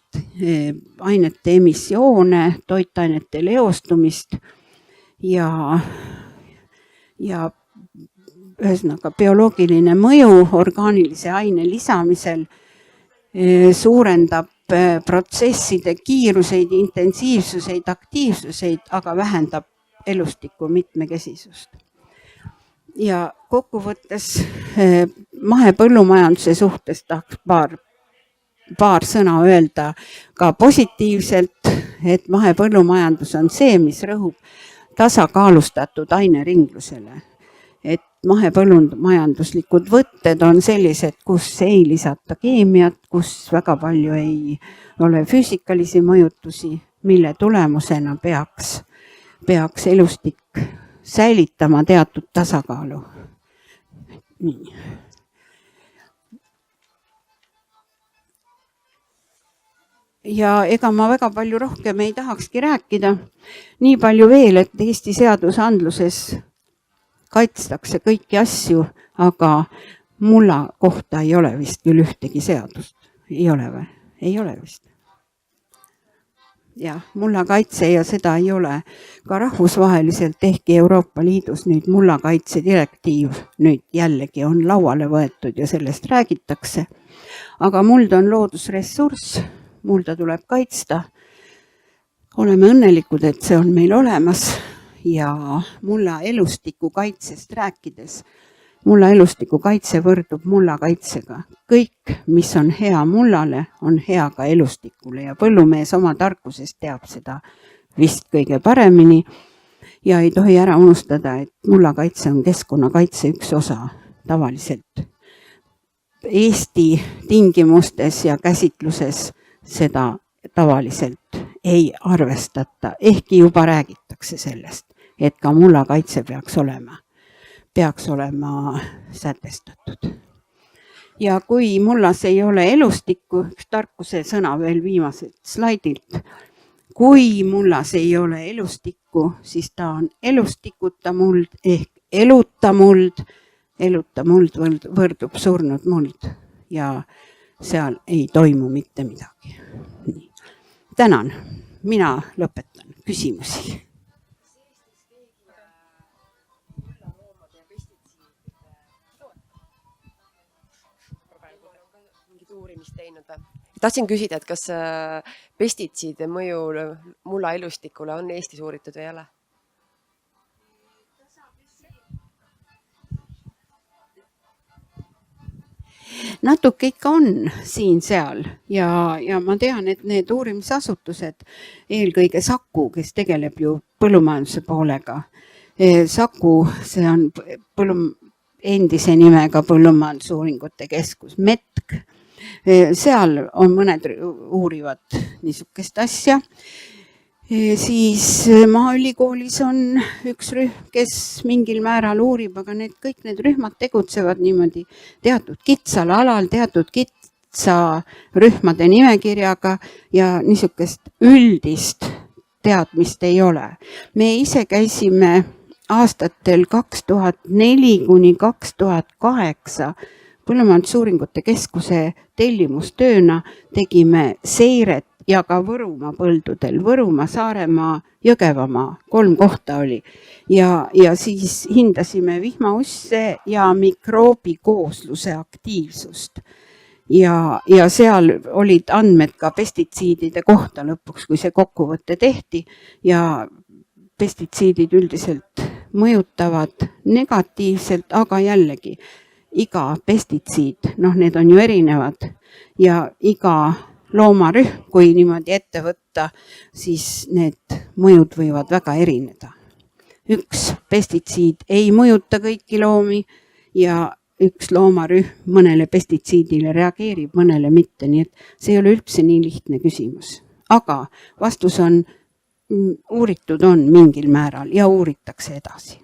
ainete emissioone, toitainete leostumist ja ühesõnaga bioloogiline mõju orgaanilise aine lisamisel suurendab protsesside kiiruseid, intensiivsuseid, aktiivsuseid, aga vähendab elustiku mitmekesisust. Ja kokkuvõttes mahepõllumajanduse suhtes tahaks paar sõna öelda ka positiivselt, et mahepõllumajandus on see, mis rõhub tasakaalustatud aineringlusele. et mahepõllumajanduslikud võtted on sellised, kus ei lisata keemiat, kus väga palju ei ole füüsikalisi mõjutusi, mille tulemusena peaks elustik säilitama teatud tasakaalu. Nii. Ja ega ma väga palju rohkem ei tahakski rääkida. Nii palju veel, et Eesti seadusandluses kaitstakse kõiki asju, aga mulla kohta ei ole vist küll ühtegi seadust. Ei ole või? Ei ole vist. Jah, mullakaitse ja seda ei ole ka rahvusvaheliselt ehkki Euroopa Liidus nüüd mullakaitse direktiiv nüüd jällegi on lauale võetud ja sellest räägitakse. Aga muld on loodusressurss, mulda tuleb kaitsta. Oleme õnnelikud, et see on meil olemas ja mulla elustiku kaitsest rääkides. Mulla elustiku kaitse võrdub mulla kaitsega. Kõik, mis on hea mullale, on hea ka elustikule ja põllumees oma tarkusest teab seda vist kõige paremini. Ja ei tohi ära unustada, et mulla kaitse on keskkonnakaitse üks osa tavaliselt. Eesti tingimustes ja käsitluses seda tavaliselt ei arvestata, ehkki juba räägitakse sellest, et ka mulla kaitse peaks olema sätestatud. Ja kui mullas ei ole elustikku, üks tarkuse sõna veel viimaselt slaidilt, kui mullas ei ole elustikku, siis ta on elustikuta muld ehk eluta muld. Eluta muld võrdub surnud muld ja seal ei toimu mitte midagi. Nii. Tänan, mina lõpetan küsimusi. Tahtsin küsida, et kas pestitsiide mõju mulla elustikule on Eestis uuritud või ei ole? Natuke ikka on siin-seal ja ma tean, et need uurimisasutused, eelkõige Saku, kes tegeleb ju põllumajanduse poolega. Saku, see on endise nimega Põllumajandusuuringute Keskus, METK. Seal on mõned uurivad niisugust asja. Siis Maaülikoolis on üks rühm, kes mingil määral uurib, aga kõik need rühmad tegutsevad niimoodi teatud kitsal alal, teatud kitsa rühmade nimekirjaga ja niisugust üldist teadmist ei ole. Me ise käisime aastatel 2004 kuni 2008 Põllumajandusuuringute Keskuse tellimustööna tegime seiret ja ka Võrumaa põldudel, Võrumaa, Saaremaa, Jõgevamaa, 3 kohta oli. Ja siis hindasime vihmausse ja mikroobikoosluse aktiivsust. Ja seal olid andmed ka pestitsiidide kohta lõpuks, kui see kokkuvõte tehti. Ja pestitsiidid üldiselt mõjutavad negatiivselt, aga jällegi iga pestitsiid, need on ju erinevad ja iga loomarühm, kui niimoodi ette võtta, siis need mõjud võivad väga erineda. Üks pestitsiid ei mõjuta kõiki loomi ja üks loomarühm mõnele pestitsiidile reageerib, mõnele mitte, nii et see ei ole üldse nii lihtne küsimus. Aga vastus on, uuritud on mingil määral ja uuritakse edasi.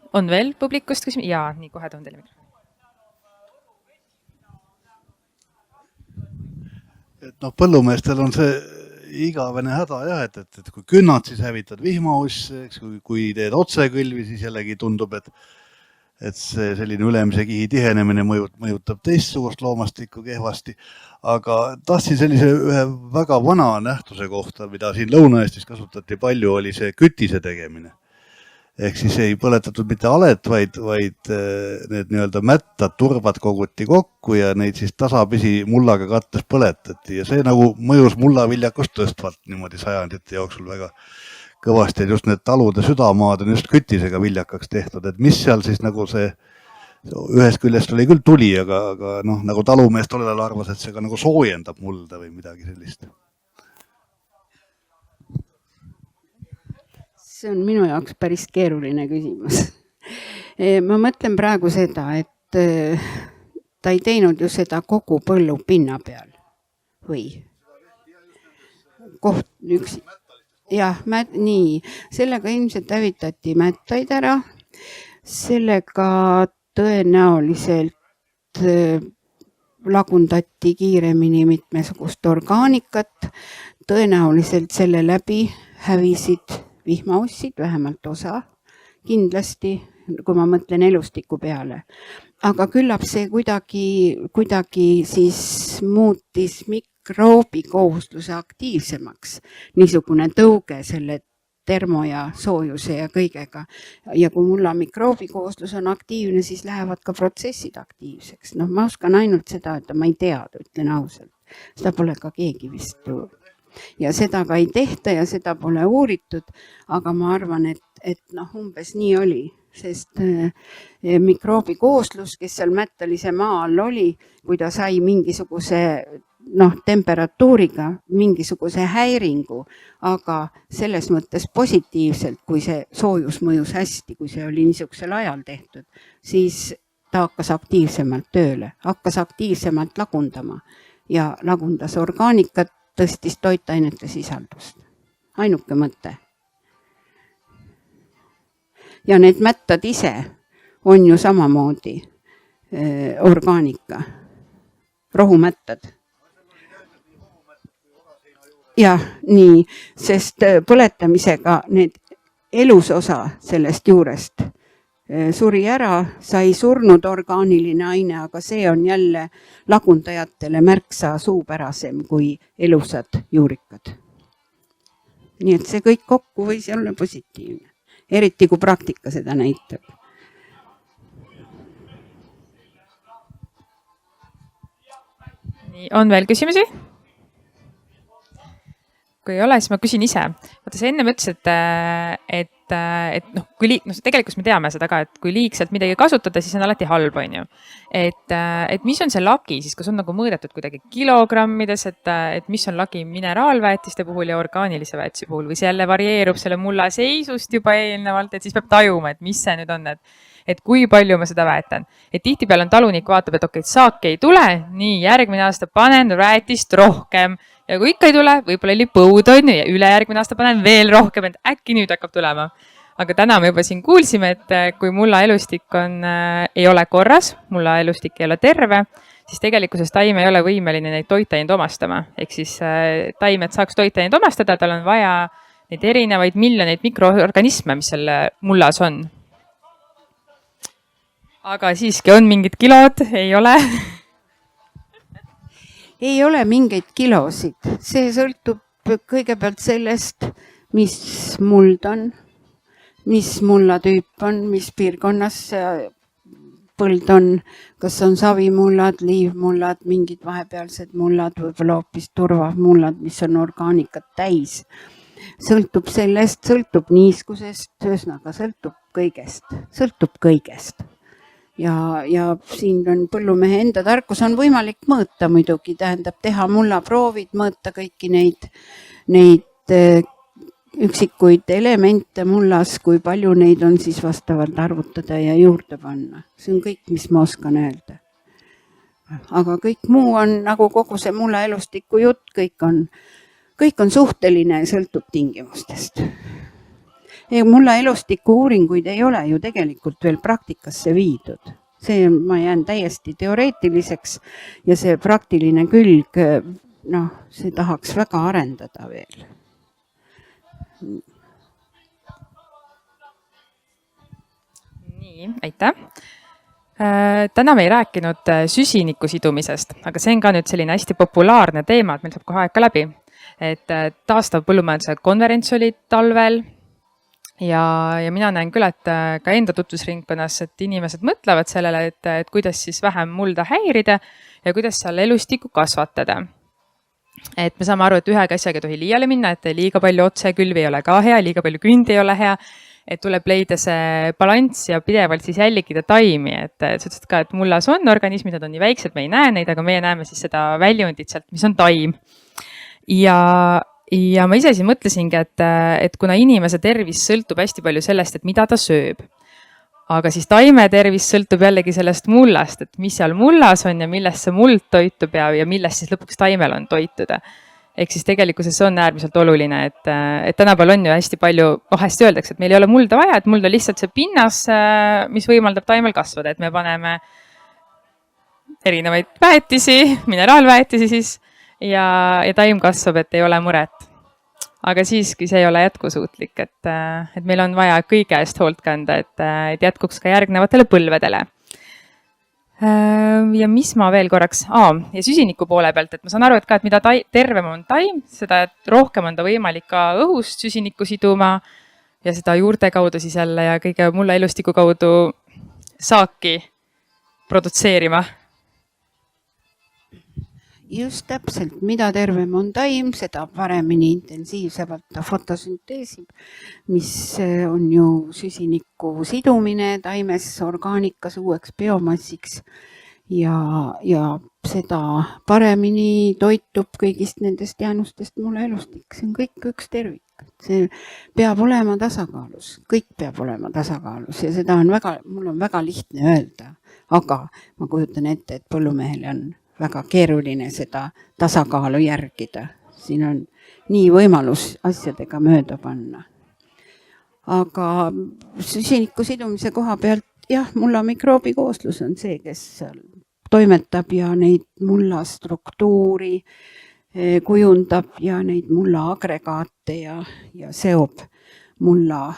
On veel publikust küsimus? Jaa, nii kohe toon teile mikrofoni. Põllumeestel on see igavene häda jah, et kui künnad, siis hävitad vihmauss, kui teed otsekõlvi, siis jällegi tundub, et see selline ülemise kihi tihenemine mõjutab teistsugust loomastikku kehvasti. Aga tahtsin sellise ühe väga vana nähtuse kohta, mida siin Lõuna-Eestis kasutati palju, oli see kütise tegemine. Ehk siis ei põletatud mitte alet, vaid need nii-öelda mättad, turvad koguti kokku ja neid siis tasapisi mullaga kattes põletati. Ja see nagu mõjus mullaviljakust tõstvalt niimoodi sajandite jooksul väga kõvasti. Et just need talude südamaad on just kütisega viljakaks tehtud. Et mis seal siis nagu see, ühest küljest oli küll tuli, aga nagu talumees tollel arvas, et see ka nagu soojendab mulda või midagi sellist. see on minu jaoks päris keeruline küsimus. Ma mõtlen praegu seda, et ta ei teinud ju seda kogu põllu pinna peal või koht üksi. Jah, nii, sellega ilmselt hävitati mättaid ära, sellega tõenäoliselt lagundati kiiremini mitmesugust orgaanikat, tõenäoliselt selle läbi hävisid vihmaussid, vähemalt osa, kindlasti, kui ma mõtlen elustiku peale. Aga küllap see kuidagi siis muutis mikroobikoosluse aktiivsemaks, niisugune tõuge selle termo ja soojuse ja kõigega. Ja kui mulla mikroobikooslus on aktiivne, siis lähevad ka protsessid aktiivseks. No ma oskan ainult seda, et ma ei tea, ütlen ausalt. Seda pole ka keegi vist ju. Ja seda ka ei tehta ja seda pole uuritud, aga ma arvan, et umbes nii oli, sest mikroobikooslus, kes seal mättalise maa all oli, kui ta sai mingisuguse temperatuuriga mingisuguse häiringu, aga selles mõttes positiivselt, kui see soojus mõjus hästi, kui see oli niisugusel ajal tehtud, siis ta hakkas aktiivsemalt tööle, hakkas aktiivsemalt lagundama ja lagundas orgaanikat, tõstis toitainete sisaldust. Ainuke mõte. Ja need mättad ise on ju samamoodi orgaanika, rohumättad. Jah, nii, sest põletamisega need elusosa sellest juurest suri ära, sai surnud orgaaniline aine, aga see on jälle lagundajatele märksa suupärasem kui elusad juurikad. Nii et see kõik kokku võis olla positiivne, eriti kui praktika seda näitab. Nii, on veel küsimusi? Kui ei ole, siis ma küsin ise. Vaata, sa enne ütlesid, et tegelikult me teame seda ka, et kui liigselt midagi kasutada, siis on alati halb, on ju. Et mis on see lagi, siis kas on nagu mõõdetud kuidagi kilogrammides, et mis on lagi mineraalväetiste puhul ja orgaanilise väetise puhul või see jälle varieerub selle mulla seisust juba eelnevalt, et siis peab tajuma, et mis see nüüd on, et kui palju ma seda väetan. Et tihtipeale on talunik vaatab, et okei, saaki ei tule, nii järgmine aasta panen väetist rohkem ja kui ikka ei tule, võib-olla oli põud on ja ülejärgmine aasta panen veel rohkem, et äkki nüüd hakkab tulema. Aga täna me juba siin kuulsime, et kui mulla elustik ei ole korras, mulla elustik ei ole terve, siis tegelikkuses taim ei ole võimeline neid toitaineid omastama. Ehk siis taimed saaks toitaineid omastada, tal on vaja neid erinevaid miljoneid mikroorganisme, mis selle mullas on. Aga siiski on mingid kilod, ei ole? Ei ole mingeid kilosid. See sõltub kõigepealt sellest, mis muld on, mis mullatüüp on, mis piirkonnas põld on, kas on savimullad, liivmullad, mingid vahepealsed mullad, võib-olla hoopis turvamullad, mis on orgaanikat täis. Sõltub sellest, sõltub niiskusest, ühesõnaga sõltub kõigest. Ja siin on põllumehe enda tarkus on võimalik mõõta muidugi, tähendab teha mullaproovid, mõõta kõiki neid üksikuid elemente mullas, kui palju neid on siis vastavalt arvutada ja juurde panna. See on kõik, mis ma oskan öelda. Aga kõik muu on nagu kogu see mulla elustiku jutt, kõik on suhteline ja sõltub tingimustest. Mulla elustiku uuringuid ei ole ju tegelikult veel praktikasse viidud. See ma jään täiesti teoreetiliseks ja see praktiline külg, see tahaks väga arendada veel. Nii, aitäh. Täna me ei rääkinud süsiniku sidumisest, aga see on ka nüüd selline hästi populaarne teema, et meil saab kohe aeg ka läbi. Et taastav põllumajanduse konverents oli talvel ja mina näen küll, et ka enda tutvusringkonnas, et inimesed mõtlevad sellele, et kuidas siis vähem mulda häirida ja kuidas seal elustikku kasvatada. Et me saame aru, et ühega asjaga ei tohi liiale minna, et liiga palju otsekülvi ei ole ka hea, liiga palju kündi ei ole hea, et tuleb leida see balanss ja pidevalt siis jälgida taimi, et sa ütlesid ka, et mullas on organismid, nad on nii väiksed, me ei näe neid, aga meie näeme siis seda väljundit sealt, mis on taim. Ja ja ma ise siis mõtlesingi, et kuna inimese tervis sõltub hästi palju sellest, et mida ta sööb, aga siis taime tervis sõltub jällegi sellest mullast, et mis seal mullas on ja millest see muld toitub ja millest siis lõpuks taimel on toituda. Ehk siis tegelikkuses see on äärmiselt oluline, et tänapäeval on ju hästi palju, vahest öeldakse, et meil ei ole mulda vaja, et muld on lihtsalt see pinnas, mis võimaldab taimel kasvada, et me paneme erinevaid väetisi, mineraalväetisi siis ja taim kasvab, et ei ole muret. Aga siiski see ei ole jätkusuutlik, et meil on vaja kõige eest hoolt kanda, et jätkuks ka järgnevatele põlvedele. Ja mis ma veel korraks, ja süsiniku poole pealt, et ma saan aru, et mida tervem on taim, seda rohkem on ta võimalik ka õhust süsinikku siduma ja seda juurte kaudu siis jälle ja kõige mulla elustiku kaudu saaki produtseerima. Just täpselt, mida tervem on taim, seda paremini intensiivsemalt ta fotosünteesib, mis on ju süsiniku sidumine taimes orgaanikas uueks biomassiks ja seda paremini toitub kõigist nendest jäänustest mulla elustik. See on kõik üks tervik. See peab olema tasakaalus, kõik peab olema tasakaalus ja seda on mul on väga lihtne öelda, aga ma kujutan ette, et põllumehele on väga keeruline seda tasakaalu järgida. Siin on nii võimalus asjadega mööda panna. Aga süsiniku sidumise koha pealt, jah, mulla mikroobikooslus on see, kes seal toimetab ja neid mulla struktuuri kujundab ja neid mulla agregaate ja seob mulla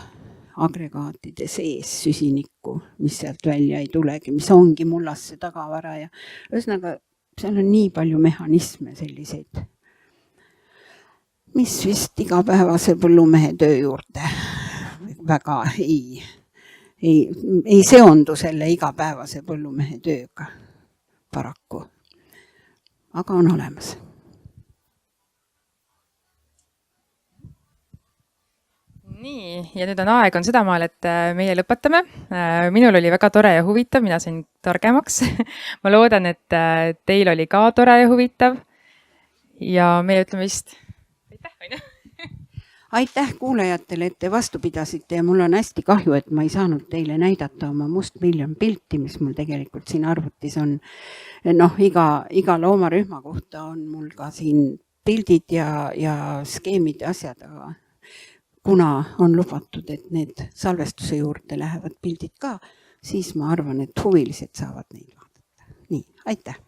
agregaatide sees süsinikku, mis sealt välja ei tulegi, mis ongi mullasse tagavara ja ühesõnaga seal on nii palju mehhanisme selliseid, mis vist igapäevase põllumehe töö juurde väga ei seondu selle igapäevase põllumehe tööga paraku, aga on olemas. Nii, ja nüüd on aeg on sedamaal, et meie lõpetame. Minul oli väga tore ja huvitav, mina sain targemaks. Ma loodan, et teil oli ka tore ja huvitav. Ja meie ütleme vist aitäh. Aitäh kuulajatele, et te vastu pidasite ja mul on hästi kahju, et ma ei saanud teile näidata oma mustmiljon pilti, mis mul tegelikult siin arvutis on. Iga loomarühma kohta on mul ka siin pildid ja skeemid ja asjad, aga kuna on lubatud, et need salvestuse juurde lähevad pildid ka, siis ma arvan, et huvilised saavad neid vaadata. Nii, aitäh!